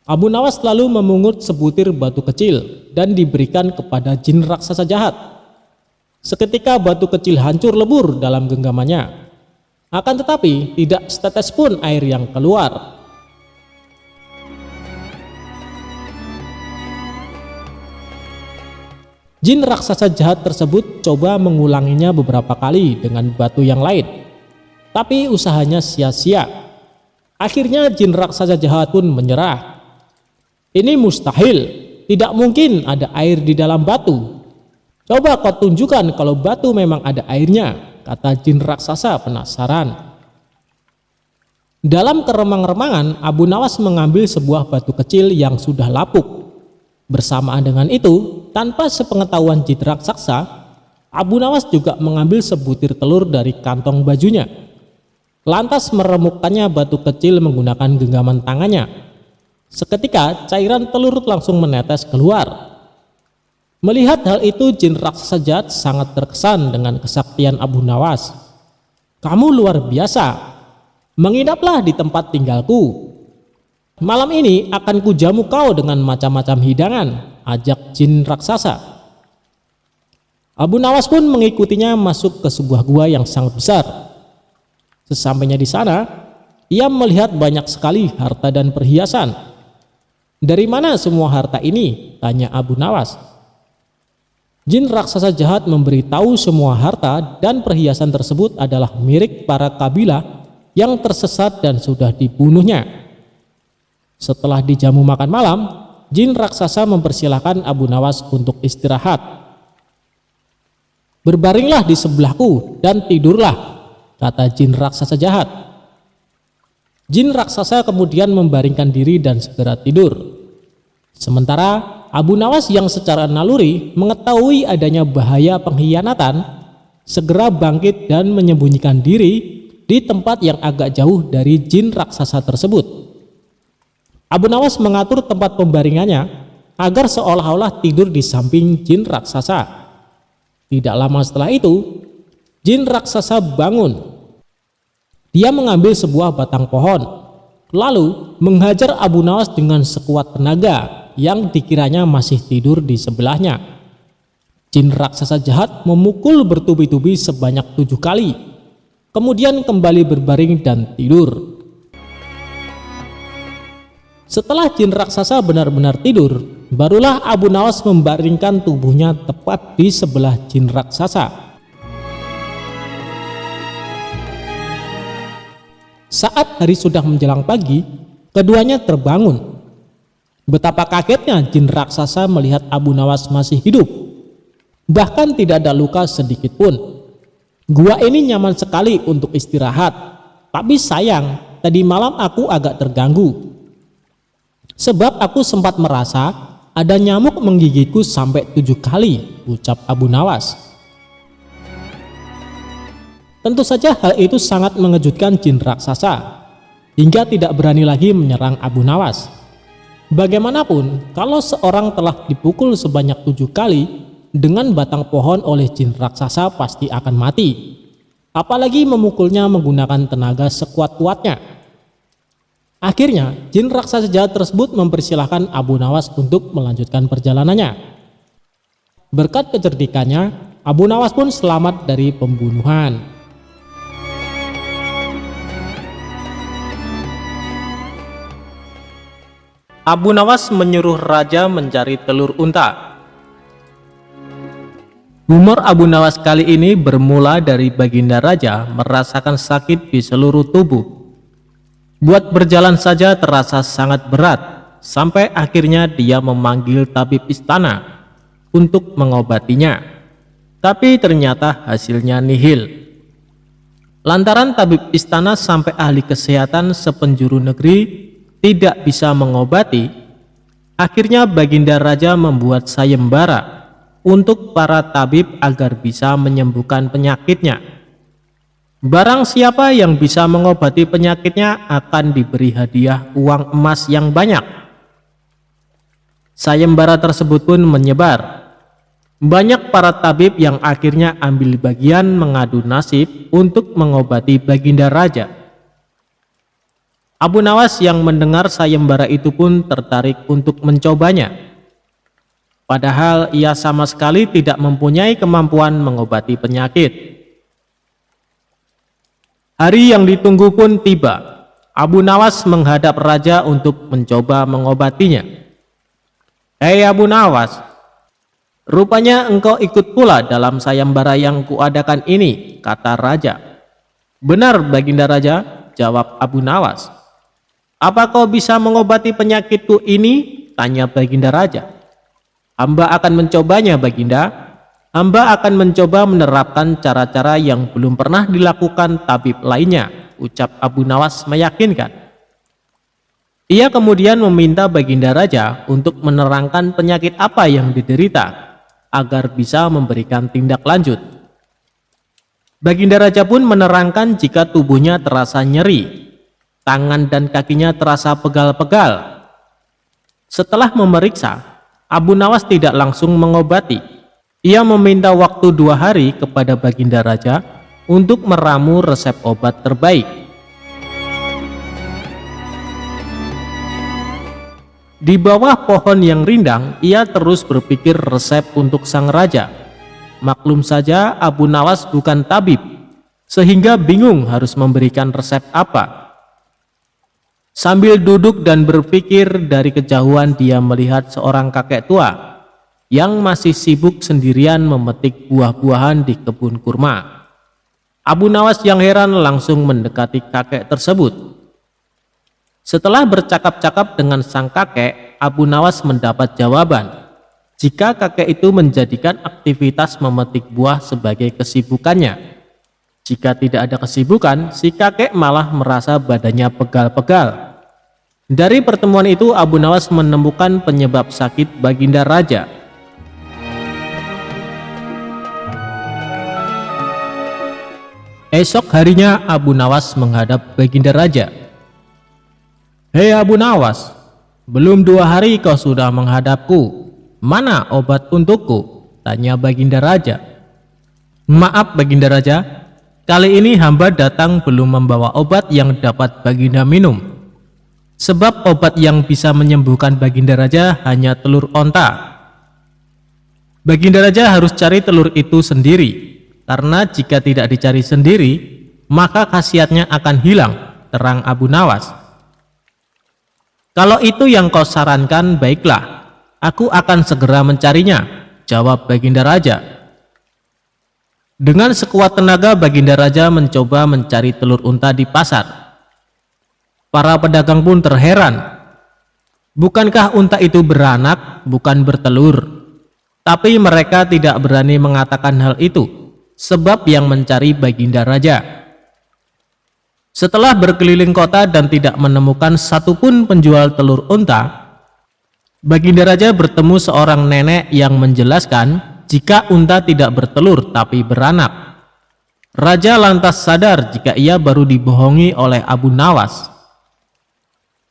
B: Abu Nawas lalu memungut sebutir batu kecil dan diberikan kepada jin raksasa jahat. Seketika batu kecil hancur lebur dalam genggamannya. Akan tetapi tidak setetes pun air yang keluar. Jin raksasa jahat tersebut coba mengulanginya beberapa kali dengan batu yang lain, tapi usahanya sia-sia. Akhirnya jin raksasa jahat pun menyerah. "Ini mustahil, tidak mungkin ada air di dalam batu. Coba kau tunjukkan kalau batu memang ada airnya," kata jin raksasa penasaran. Dalam keremang-remangan, Abu Nawas mengambil sebuah batu kecil yang sudah lapuk. Bersamaan dengan itu, tanpa sepengetahuan jin raksasa, Abu Nawas juga mengambil sebutir telur dari kantong bajunya. Lantas meremukkannya batu kecil menggunakan genggaman tangannya. Seketika cairan telur langsung menetes keluar. Melihat hal itu, jin raksasa jahat sangat terkesan dengan kesaktian Abu Nawas. "Kamu luar biasa. Menginaplah di tempat tinggalku. Malam ini akan kujamu kau dengan macam-macam hidangan," ajak jin raksasa. Abu Nawas pun mengikutinya masuk ke sebuah gua yang sangat besar. Sesampainya di sana, ia melihat banyak sekali harta dan perhiasan. "Dari mana semua harta ini?" tanya Abu Nawas. Jin raksasa jahat memberitahu semua harta dan perhiasan tersebut adalah milik para kabilah yang tersesat dan sudah dibunuhnya. Setelah dijamu makan malam, jin raksasa mempersilahkan Abu Nawas untuk istirahat. "Berbaringlah di sebelahku dan tidurlah," kata jin raksasa jahat. Jin raksasa kemudian membaringkan diri dan segera tidur. Sementara Abu Nawas yang secara naluri mengetahui adanya bahaya pengkhianatan, segera bangkit dan menyembunyikan diri di tempat yang agak jauh dari jin raksasa tersebut. Abu Nawas mengatur tempat pembaringannya agar seolah-olah tidur di samping jin raksasa. Tidak lama setelah itu, jin raksasa bangun. Dia mengambil sebuah batang pohon, lalu menghajar Abu Nawas dengan sekuat tenaga yang dikiranya masih tidur di sebelahnya. Jin raksasa jahat memukul bertubi-tubi sebanyak 7 kali, kemudian kembali berbaring dan tidur. Setelah jin raksasa benar-benar tidur, barulah Abu Nawas membaringkan tubuhnya tepat di sebelah jin raksasa. Saat hari sudah menjelang pagi, keduanya terbangun. Betapa kagetnya jin raksasa melihat Abu Nawas masih hidup. Bahkan tidak ada luka sedikit pun. "Gua ini nyaman sekali untuk istirahat, tapi sayang, tadi malam aku agak terganggu. Sebab aku sempat merasa ada nyamuk menggigitku sampai 7 kali, ucap Abu Nawas. Tentu saja hal itu sangat mengejutkan jin raksasa, hingga tidak berani lagi menyerang Abu Nawas. Bagaimanapun, kalau seorang telah dipukul sebanyak 7 kali dengan batang pohon oleh jin raksasa pasti akan mati. Apalagi memukulnya menggunakan tenaga sekuat-kuatnya. Akhirnya, jin raksasa jahat tersebut mempersilahkan Abu Nawas untuk melanjutkan perjalanannya. Berkat kecerdikannya, Abu Nawas pun selamat dari pembunuhan. Abu Nawas menyuruh raja mencari telur unta. Humor Abu Nawas kali ini bermula dari baginda raja merasakan sakit di seluruh tubuh. Buat berjalan saja terasa sangat berat, sampai akhirnya dia memanggil tabib istana untuk mengobatinya. Tapi ternyata hasilnya nihil. Lantaran tabib istana sampai ahli kesehatan sepenjuru negeri tidak bisa mengobati, akhirnya baginda raja membuat sayembara untuk para tabib agar bisa menyembuhkan penyakitnya. Barang siapa yang bisa mengobati penyakitnya akan diberi hadiah uang emas yang banyak. Sayembara tersebut pun menyebar. Banyak para tabib yang akhirnya ambil bagian mengadu nasib untuk mengobati baginda raja. Abu Nawas yang mendengar sayembara itu pun tertarik untuk mencobanya. Padahal ia sama sekali tidak mempunyai kemampuan mengobati penyakit. Hari yang ditunggu pun tiba. Abu Nawas menghadap raja untuk mencoba mengobatinya. "Hei Abu Nawas, rupanya engkau ikut pula dalam sayembara yang kuadakan ini," kata raja. "Benar baginda raja," jawab Abu Nawas. "Apa kau bisa mengobati penyakitku ini?" tanya baginda raja. "Hamba akan mencobanya baginda. Hamba akan mencoba menerapkan cara-cara yang belum pernah dilakukan tabib lainnya," ucap Abu Nawas meyakinkan. Ia kemudian meminta baginda raja untuk menerangkan penyakit apa yang diderita agar bisa memberikan tindak lanjut. Baginda raja pun menerangkan jika tubuhnya terasa nyeri, tangan dan kakinya terasa pegal-pegal. Setelah memeriksa, Abu Nawas tidak langsung mengobati. Ia meminta waktu 2 hari kepada baginda raja untuk meramu resep obat terbaik. Di bawah pohon yang rindang, ia terus berpikir resep untuk sang raja. Maklum saja Abu Nawas bukan tabib, sehingga bingung harus memberikan resep apa. Sambil duduk dan berpikir, dari kejauhan dia melihat seorang kakek tua yang masih sibuk sendirian memetik buah-buahan di kebun kurma. Abu Nawas yang heran langsung mendekati kakek tersebut. Setelah bercakap-cakap dengan sang kakek, Abu Nawas mendapat jawaban jika kakek itu menjadikan aktivitas memetik buah sebagai kesibukannya. Jika tidak ada kesibukan, si kakek malah merasa badannya pegal-pegal. Dari pertemuan itu, Abu Nawas menemukan penyebab sakit Baginda Raja. Esok harinya, Abu Nawas menghadap Baginda Raja. "Hei Abu Nawas, belum 2 hari kau sudah menghadapku. Mana obat untukku?" tanya Baginda Raja. "Maaf Baginda Raja, kali ini hamba datang belum membawa obat yang dapat Baginda minum. Sebab obat yang bisa menyembuhkan Baginda Raja hanya telur onta. Baginda Raja harus cari telur itu sendiri, karena jika tidak dicari sendiri, maka khasiatnya akan hilang," terang Abu Nawas. "Kalau itu yang kau sarankan, baiklah, aku akan segera mencarinya," jawab Baginda Raja. Dengan sekuat tenaga, Baginda Raja mencoba mencari telur unta di pasar. Para pedagang pun terheran. Bukankah unta itu beranak, bukan bertelur? Tapi mereka tidak berani mengatakan hal itu, sebab yang mencari Baginda Raja. Setelah berkeliling kota dan tidak menemukan satupun penjual telur unta, Baginda Raja bertemu seorang nenek yang menjelaskan jika unta tidak bertelur tapi beranak. Raja lantas sadar jika ia baru dibohongi oleh Abu Nawas.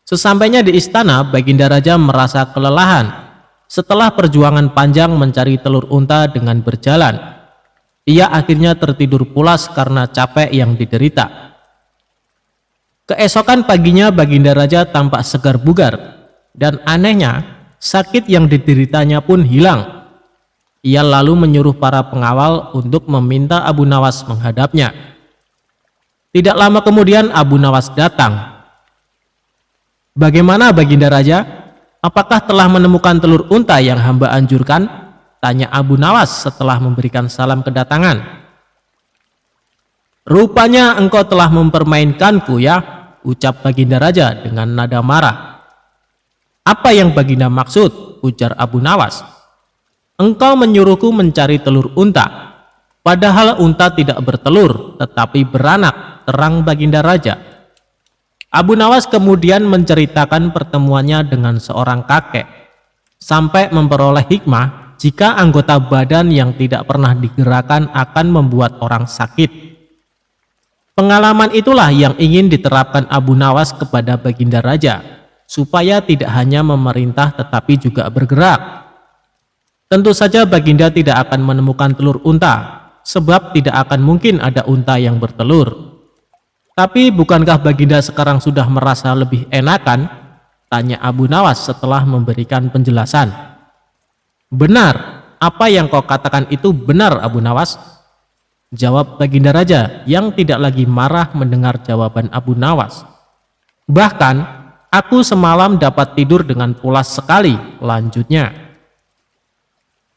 B: Sesampainya di istana, Baginda Raja merasa kelelahan setelah perjuangan panjang mencari telur unta dengan berjalan. Ia akhirnya tertidur pulas karena capek yang diderita. Keesokan paginya, Baginda Raja tampak segar bugar, dan anehnya sakit yang dideritanya pun hilang. Ia lalu menyuruh para pengawal untuk meminta Abu Nawas menghadapnya. Tidak lama kemudian Abu Nawas datang. "Bagaimana Baginda Raja? Apakah telah menemukan telur unta yang hamba anjurkan?" tanya Abu Nawas setelah memberikan salam kedatangan. "Rupanya engkau telah mempermainkanku ya," ucap Baginda Raja dengan nada marah. "Apa yang Baginda maksud?" ujar Abu Nawas. "Engkau menyuruhku mencari telur unta, padahal unta tidak bertelur tetapi beranak," terang Baginda Raja. Abu Nawas kemudian menceritakan pertemuannya dengan seorang kakek, sampai memperoleh hikmah jika anggota badan yang tidak pernah digerakkan akan membuat orang sakit. Pengalaman itulah yang ingin diterapkan Abu Nawas kepada Baginda Raja, supaya tidak hanya memerintah tetapi juga bergerak. Tentu saja Baginda tidak akan menemukan telur unta, sebab tidak akan mungkin ada unta yang bertelur. "Tapi bukankah Baginda sekarang sudah merasa lebih enakan?" tanya Abu Nawas setelah memberikan penjelasan. "Benar, apa yang kau katakan itu benar Abu Nawas," jawab Baginda Raja yang tidak lagi marah mendengar jawaban Abu Nawas. "Bahkan, aku semalam dapat tidur dengan pulas sekali," lanjutnya.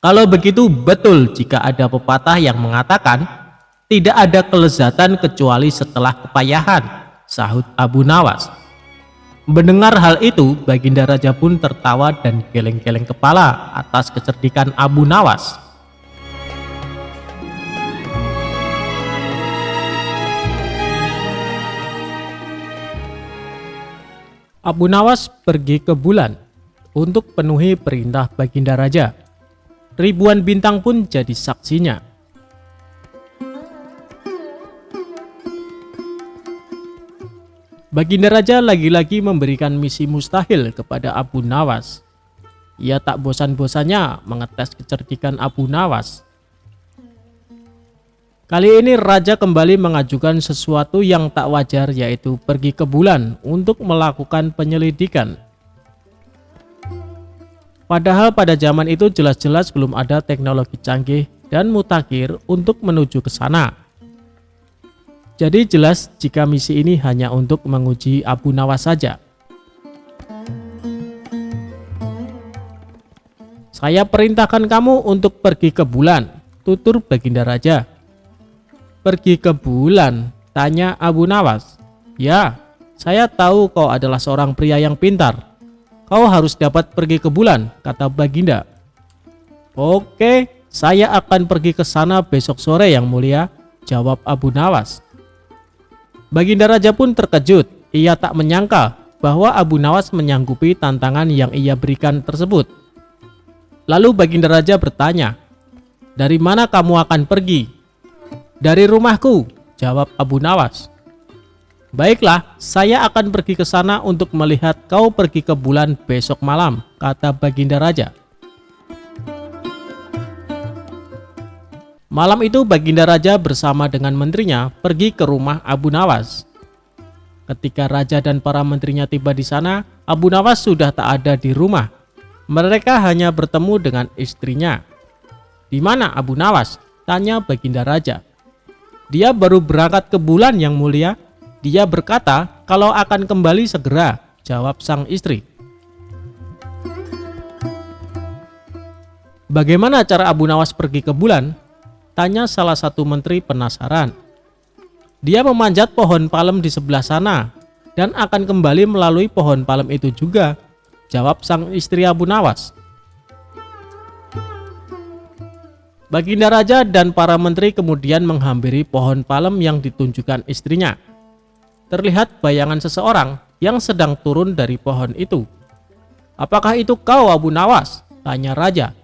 B: "Kalau begitu betul jika ada pepatah yang mengatakan tidak ada kelezatan kecuali setelah kepayahan," sahut Abu Nawas. Mendengar hal itu, Baginda Raja pun tertawa dan geleng-geleng kepala atas kecerdikan Abu Nawas. Abu Nawas pergi ke bulan untuk penuhi perintah Baginda Raja. Ribuan bintang pun jadi saksinya. Baginda Raja lagi-lagi memberikan misi mustahil kepada Abu Nawas. Ia tak bosan-bosannya mengetes kecerdikan Abu Nawas. Kali ini Raja kembali mengajukan sesuatu yang tak wajar, yaitu pergi ke bulan untuk melakukan penyelidikan. Padahal pada zaman itu jelas-jelas belum ada teknologi canggih dan mutakhir untuk menuju ke sana. Jadi jelas jika misi ini hanya untuk menguji Abu Nawas saja. "Saya perintahkan kamu untuk pergi ke bulan," tutur Baginda Raja. "Pergi ke bulan?" tanya Abu Nawas. "Ya, saya tahu kau adalah seorang pria yang pintar. kau harus dapat pergi ke bulan, kata Baginda. Oke, saya akan pergi ke sana besok sore yang mulia, jawab Abu Nawas. Baginda Raja pun terkejut. Ia tak menyangka bahwa Abu Nawas menyanggupi tantangan yang ia berikan tersebut. Lalu Baginda Raja bertanya, "Dari mana kamu akan pergi?" "Dari rumahku," jawab Abu Nawas. "Baiklah, saya akan pergi ke sana untuk melihat kau pergi ke bulan besok malam," kata Baginda Raja. Malam itu Baginda Raja bersama dengan menterinya pergi ke rumah Abu Nawas. Ketika Raja dan para menterinya tiba di sana, Abu Nawas sudah tak ada di rumah. Mereka hanya bertemu dengan istrinya. "Di mana Abu Nawas?" tanya Baginda Raja. "Dia baru berangkat ke bulan yang mulia. Dia berkata kalau akan kembali segera," jawab sang istri. "Bagaimana cara Abu Nawas pergi ke bulan?" tanya salah satu menteri penasaran. "Dia memanjat pohon palem di sebelah sana dan akan kembali melalui pohon palem itu juga," jawab sang istri Abu Nawas. Baginda Raja dan para menteri kemudian menghampiri pohon palem yang ditunjukkan istrinya. Terlihat bayangan seseorang yang sedang turun dari pohon itu. "Apakah itu kau, Abu Nawas?" tanya Raja.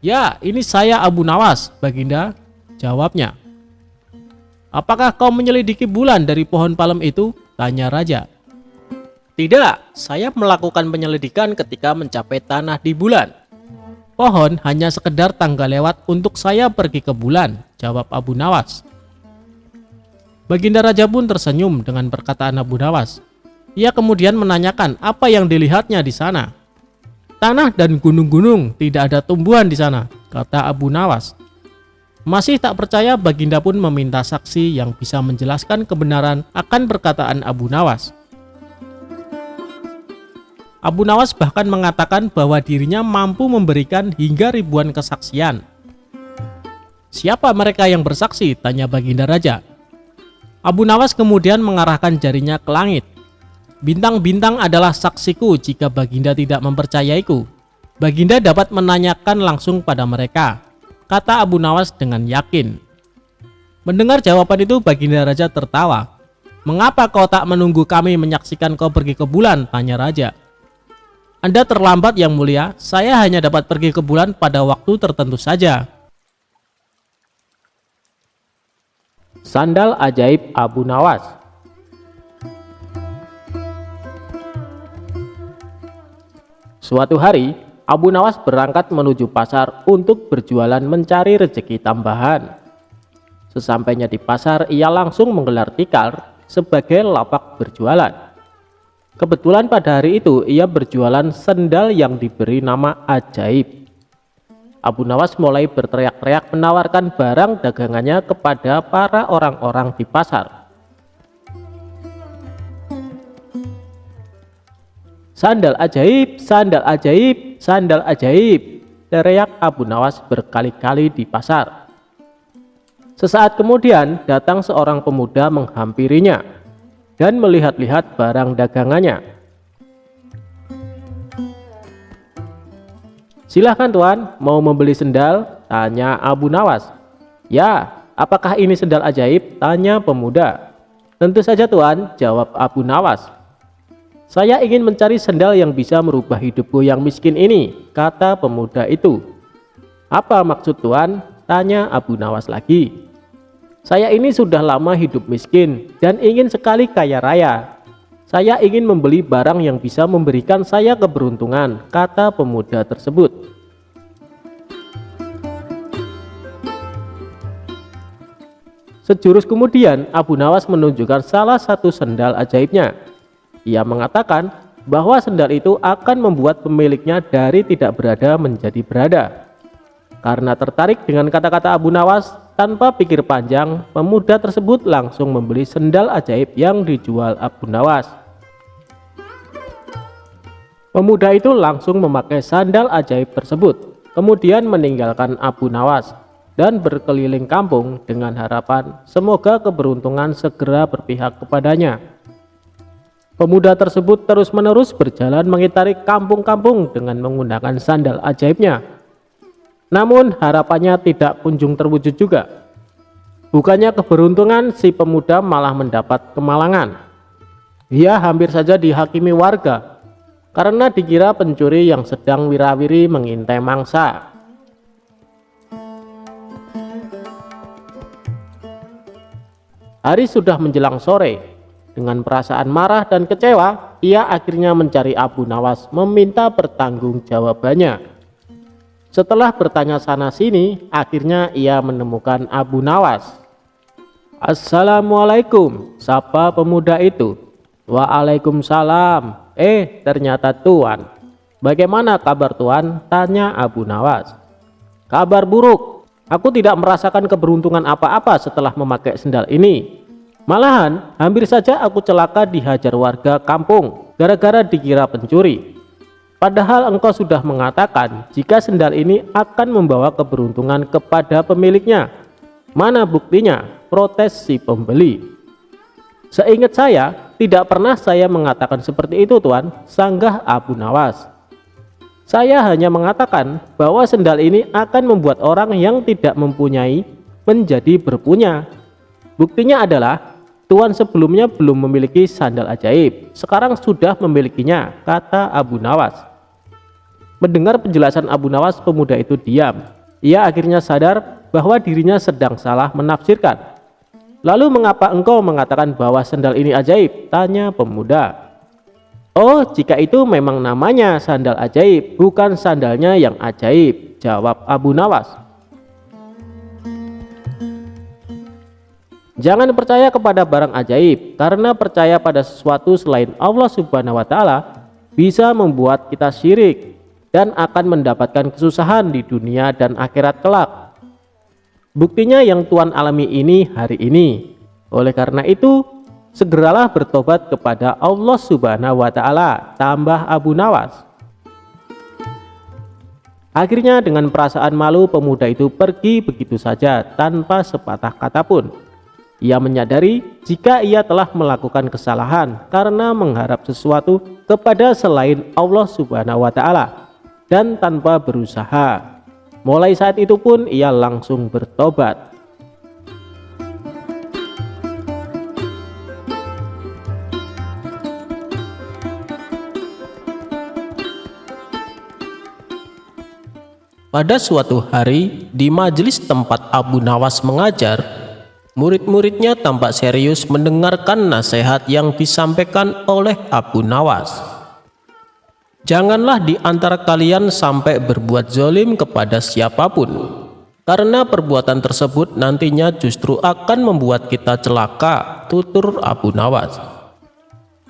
B: "Ya, ini saya Abu Nawas, Baginda," jawabnya. "Apakah kau menyelidiki bulan dari pohon palem itu?" tanya Raja. "Tidak, saya melakukan penyelidikan ketika mencapai tanah di bulan. Pohon hanya sekedar tangga lewat untuk saya pergi ke bulan," jawab Abu Nawas. Baginda Raja pun tersenyum dengan perkataan Abu Nawas. Ia kemudian menanyakan apa yang dilihatnya di sana. "Tanah dan gunung-gunung, tidak ada tumbuhan di sana," kata Abu Nawas. Masih tak percaya, Baginda pun meminta saksi yang bisa menjelaskan kebenaran akan perkataan Abu Nawas. Abu Nawas bahkan mengatakan bahwa dirinya mampu memberikan hingga ribuan kesaksian. "Siapa mereka yang bersaksi?" tanya Baginda Raja. Abu Nawas kemudian mengarahkan jarinya ke langit. "Bintang-bintang adalah saksiku jika Baginda tidak mempercayaiku. Baginda dapat menanyakan langsung pada mereka," kata Abu Nawas dengan yakin. Mendengar jawaban itu, Baginda Raja tertawa. "Mengapa kau tak menunggu kami menyaksikan kau pergi ke bulan?" tanya Raja. "Anda terlambat yang mulia, saya hanya dapat pergi ke bulan pada waktu tertentu saja." Sandal ajaib Abu Nawas. Suatu hari, Abu Nawas berangkat menuju pasar untuk berjualan mencari rezeki tambahan. Sesampainya di pasar, ia langsung menggelar tikar sebagai lapak berjualan. Kebetulan pada hari itu ia berjualan sendal yang diberi nama ajaib. Abu Nawas mulai berteriak-teriak menawarkan barang dagangannya kepada para orang-orang di pasar. "Sandal ajaib, sandal ajaib, sandal ajaib," teriak Abu Nawas berkali-kali di pasar. Sesaat kemudian datang seorang pemuda menghampirinya dan melihat-lihat barang dagangannya. "Silahkan tuan, mau membeli sendal?" tanya Abu Nawas. "Ya, apakah ini sendal ajaib?" tanya pemuda. "Tentu saja tuan," jawab Abu Nawas. "Saya ingin mencari sendal yang bisa merubah hidupku yang miskin ini," kata pemuda itu. "Apa maksud tuan?" tanya Abu Nawas lagi. "Saya ini sudah lama hidup miskin dan ingin sekali kaya raya. Saya ingin membeli barang yang bisa memberikan saya keberuntungan," kata pemuda tersebut. Sejurus kemudian, Abu Nawas menunjukkan salah satu sendal ajaibnya. Ia mengatakan bahwa sendal itu akan membuat pemiliknya dari tidak berada menjadi berada. Karena tertarik dengan kata-kata Abu Nawas, tanpa pikir panjang, pemuda tersebut langsung membeli sendal ajaib yang dijual Abu Nawas. Pemuda itu langsung memakai sandal ajaib tersebut, kemudian meninggalkan Abu Nawas dan berkeliling kampung dengan harapan semoga keberuntungan segera berpihak kepadanya. Pemuda tersebut terus-menerus berjalan mengitari kampung-kampung dengan menggunakan sandal ajaibnya. Namun harapannya tidak kunjung terwujud juga. Bukannya keberuntungan, si pemuda malah mendapat kemalangan. Ia hampir saja dihakimi warga karena dikira pencuri yang sedang wirawiri mengintai mangsa. Hari sudah menjelang sore. Dengan perasaan marah dan kecewa, ia akhirnya mencari Abu Nawas meminta pertanggungjawabannya. Setelah bertanya sana-sini, akhirnya ia menemukan Abu Nawas. "Assalamualaikum," sapa pemuda itu. "Waalaikumsalam. Ternyata Tuan. Bagaimana kabar Tuan?" tanya Abu Nawas. "Kabar buruk. Aku tidak merasakan keberuntungan apa-apa setelah memakai sendal ini. Malahan, hampir saja aku celaka dihajar warga kampung gara-gara dikira pencuri. Padahal engkau sudah mengatakan jika sendal ini akan membawa keberuntungan kepada pemiliknya. Mana buktinya?" protes si pembeli. "Seingat saya, tidak pernah saya mengatakan seperti itu Tuan," sanggah Abu Nawas. "Saya hanya mengatakan bahwa sendal ini akan membuat orang yang tidak mempunyai menjadi berpunya. Buktinya adalah Tuan sebelumnya belum memiliki sandal ajaib, sekarang sudah memilikinya," kata Abu Nawas. Mendengar penjelasan Abu Nawas, pemuda itu diam. Ia akhirnya sadar bahwa dirinya sedang salah menafsirkan. "Lalu mengapa engkau mengatakan bahwa sandal ini ajaib?" tanya pemuda. "Oh, jika itu memang namanya sandal ajaib, bukan sandalnya yang ajaib," jawab Abu Nawas. Jangan percaya kepada barang ajaib, karena percaya pada sesuatu selain Allah Subhanahu wa Ta'ala bisa membuat kita syirik dan akan mendapatkan kesusahan di dunia dan akhirat kelak. Buktinya yang Tuan alami ini hari ini. Oleh karena itu, segeralah bertobat kepada Allah Subhanahu wa Ta'ala, tambah Abu Nawas. Akhirnya dengan perasaan malu, pemuda itu pergi begitu saja tanpa sepatah kata pun. Ia menyadari jika ia telah melakukan kesalahan karena mengharap sesuatu kepada selain Allah Subhanahu wa Ta'ala dan tanpa berusaha. Mulai saat itu pun ia langsung bertobat. Pada suatu hari di majelis tempat Abu Nawas mengajar, murid-muridnya tampak serius mendengarkan nasihat yang disampaikan oleh Abu Nawas. "Janganlah di antara kalian sampai berbuat zalim kepada siapapun, karena perbuatan tersebut nantinya justru akan membuat kita celaka," tutur Abu Nawas.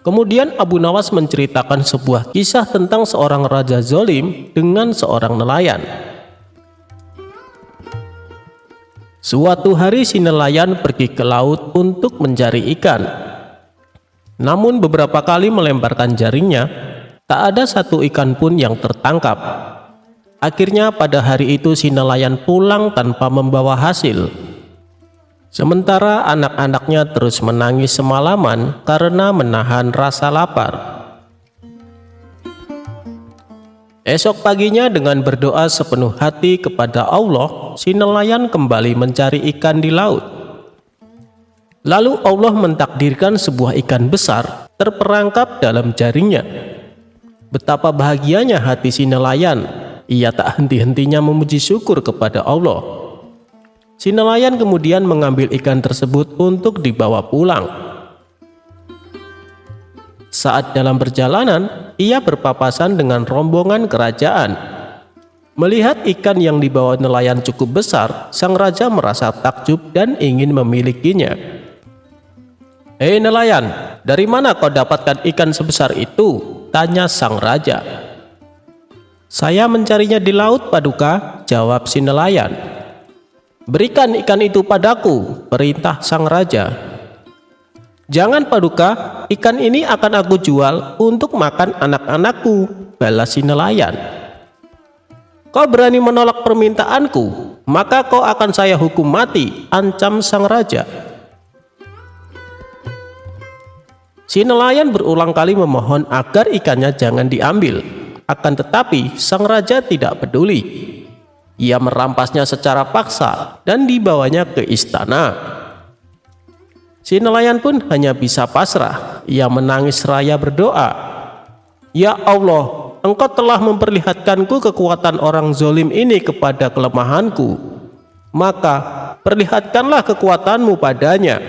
B: Kemudian Abu Nawas menceritakan sebuah kisah tentang seorang raja zalim dengan seorang nelayan. Suatu hari si nelayan pergi ke laut untuk mencari ikan. Namun beberapa kali melemparkan jaringnya, tak ada satu ikan pun yang tertangkap. Akhirnya pada hari itu si nelayan pulang tanpa membawa hasil. Sementara anak-anaknya terus menangis semalaman karena menahan rasa lapar. Esok paginya dengan berdoa sepenuh hati kepada Allah, si nelayan kembali mencari ikan di laut. Lalu Allah mentakdirkan sebuah ikan besar terperangkap dalam jaringnya. Betapa bahagianya hati si nelayan, ia tak henti-hentinya memuji syukur kepada Allah. Si nelayan kemudian mengambil ikan tersebut untuk dibawa pulang. Saat dalam perjalanan, ia berpapasan dengan rombongan kerajaan. Melihat ikan yang dibawa nelayan cukup besar, sang raja merasa takjub dan ingin memilikinya. "Hei nelayan, dari mana kau dapatkan ikan sebesar itu?" tanya sang raja. "Saya mencarinya di laut, Paduka," jawab si nelayan. "Berikan ikan itu padaku," perintah sang raja. "Jangan Paduka, ikan ini akan aku jual untuk makan anak-anakku," balas si nelayan. "Kau berani menolak permintaanku, maka kau akan saya hukum mati," ancam sang raja. Si nelayan berulang kali memohon agar ikannya jangan diambil. Akan tetapi sang raja tidak peduli. Ia merampasnya secara paksa dan dibawanya ke istana. Si nelayan pun hanya bisa pasrah. Ia menangis seraya berdoa, "Ya Allah, Engkau telah memperlihatkanku kekuatan orang zolim ini kepada kelemahanku. Maka perlihatkanlah kekuatanmu padanya."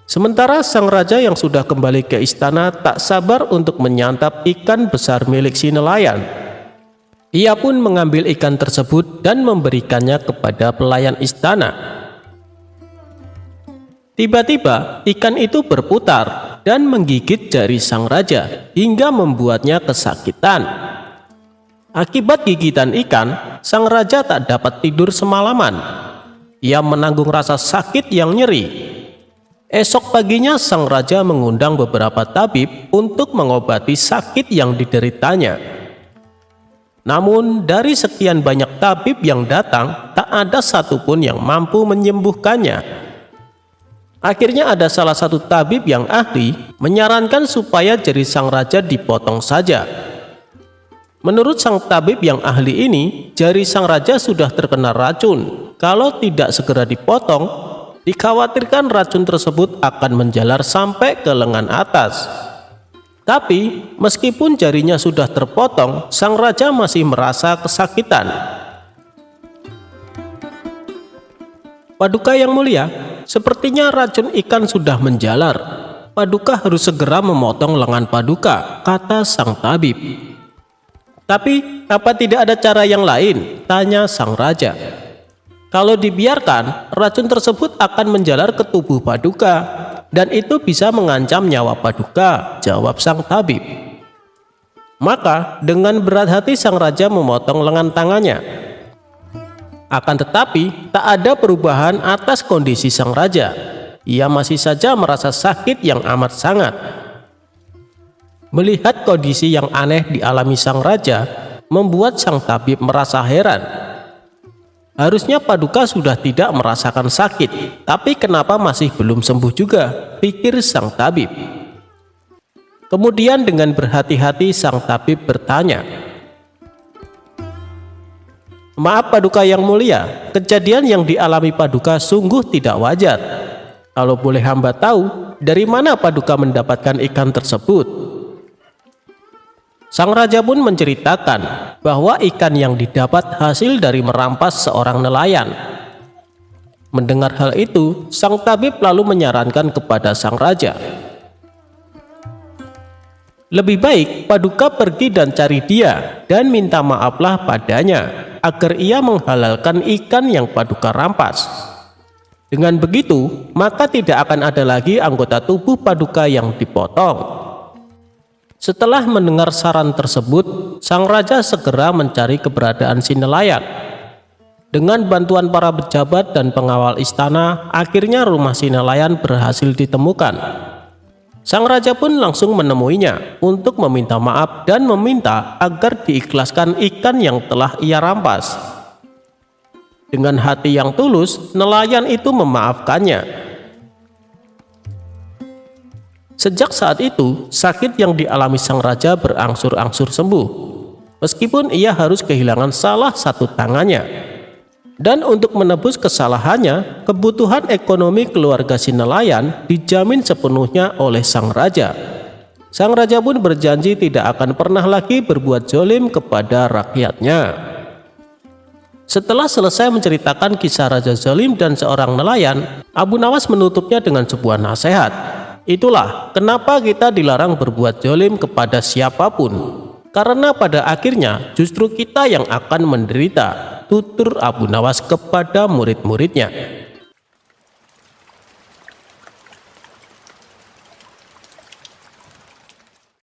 B: Sementara sang raja yang sudah kembali ke istana tak sabar untuk menyantap ikan besar milik si nelayan. Ia pun mengambil ikan tersebut dan memberikannya kepada pelayan istana. Tiba-tiba ikan itu berputar dan menggigit jari sang raja hingga membuatnya kesakitan. Akibat gigitan ikan, sang raja tak dapat tidur semalaman. Ia menanggung rasa sakit yang nyeri. Esok paginya sang raja mengundang beberapa tabib untuk mengobati sakit yang dideritanya. Namun dari sekian banyak tabib yang datang, tak ada satupun yang mampu menyembuhkannya. Akhirnya ada salah satu tabib yang ahli menyarankan supaya jari sang raja dipotong saja. Menurut sang tabib yang ahli ini, jari sang raja sudah terkena racun. Kalau tidak segera dipotong, dikhawatirkan racun tersebut akan menjalar sampai ke lengan atas. Tapi meskipun jarinya sudah terpotong, sang raja masih merasa kesakitan. Paduka yang mulia, sepertinya racun ikan sudah menjalar. Paduka harus segera memotong lengan Paduka, kata sang tabib. Tapi apa tidak ada cara yang lain? Tanya sang raja. Kalau dibiarkan, racun tersebut akan menjalar ke tubuh Paduka, dan itu bisa mengancam nyawa Paduka, jawab sang tabib. Maka dengan berat hati sang raja memotong lengan tangannya. Akan tetapi tak ada perubahan atas kondisi sang raja. Ia masih saja merasa sakit yang amat sangat. Melihat kondisi yang aneh dialami sang raja, membuat sang tabib merasa heran. Harusnya Paduka sudah tidak merasakan sakit, tapi kenapa masih belum sembuh juga, pikir sang tabib. Kemudian dengan berhati-hati sang tabib bertanya, "Maaf Paduka yang mulia, kejadian yang dialami Paduka sungguh tidak wajar. Kalau boleh hamba tahu, dari mana Paduka mendapatkan ikan tersebut?" Sang raja pun menceritakan bahwa ikan yang didapat hasil dari merampas seorang nelayan. Mendengar hal itu, sang tabib lalu menyarankan kepada sang raja, "Lebih baik Paduka pergi dan cari dia dan minta maaflah padanya agar ia menghalalkan ikan yang Paduka rampas. Dengan begitu, maka tidak akan ada lagi anggota tubuh Paduka yang dipotong." Setelah mendengar saran tersebut, sang raja segera mencari keberadaan si nelayan. Dengan bantuan para pejabat dan pengawal istana, akhirnya rumah si nelayan berhasil ditemukan. Sang raja pun langsung menemuinya untuk meminta maaf dan meminta agar diikhlaskan ikan yang telah ia rampas. Dengan hati yang tulus, nelayan itu memaafkannya. Sejak saat itu, sakit yang dialami sang raja berangsur-angsur sembuh, meskipun ia harus kehilangan salah satu tangannya. Dan untuk menebus kesalahannya, kebutuhan ekonomi keluarga si nelayan dijamin sepenuhnya oleh sang raja. Sang raja pun berjanji tidak akan pernah lagi berbuat zalim kepada rakyatnya. Setelah selesai menceritakan kisah raja zalim dan seorang nelayan, Abu Nawas menutupnya dengan sebuah nasihat. Itulah kenapa kita dilarang berbuat zalim kepada siapapun. Karena pada akhirnya justru kita yang akan menderita, tutur Abu Nawas kepada murid-muridnya.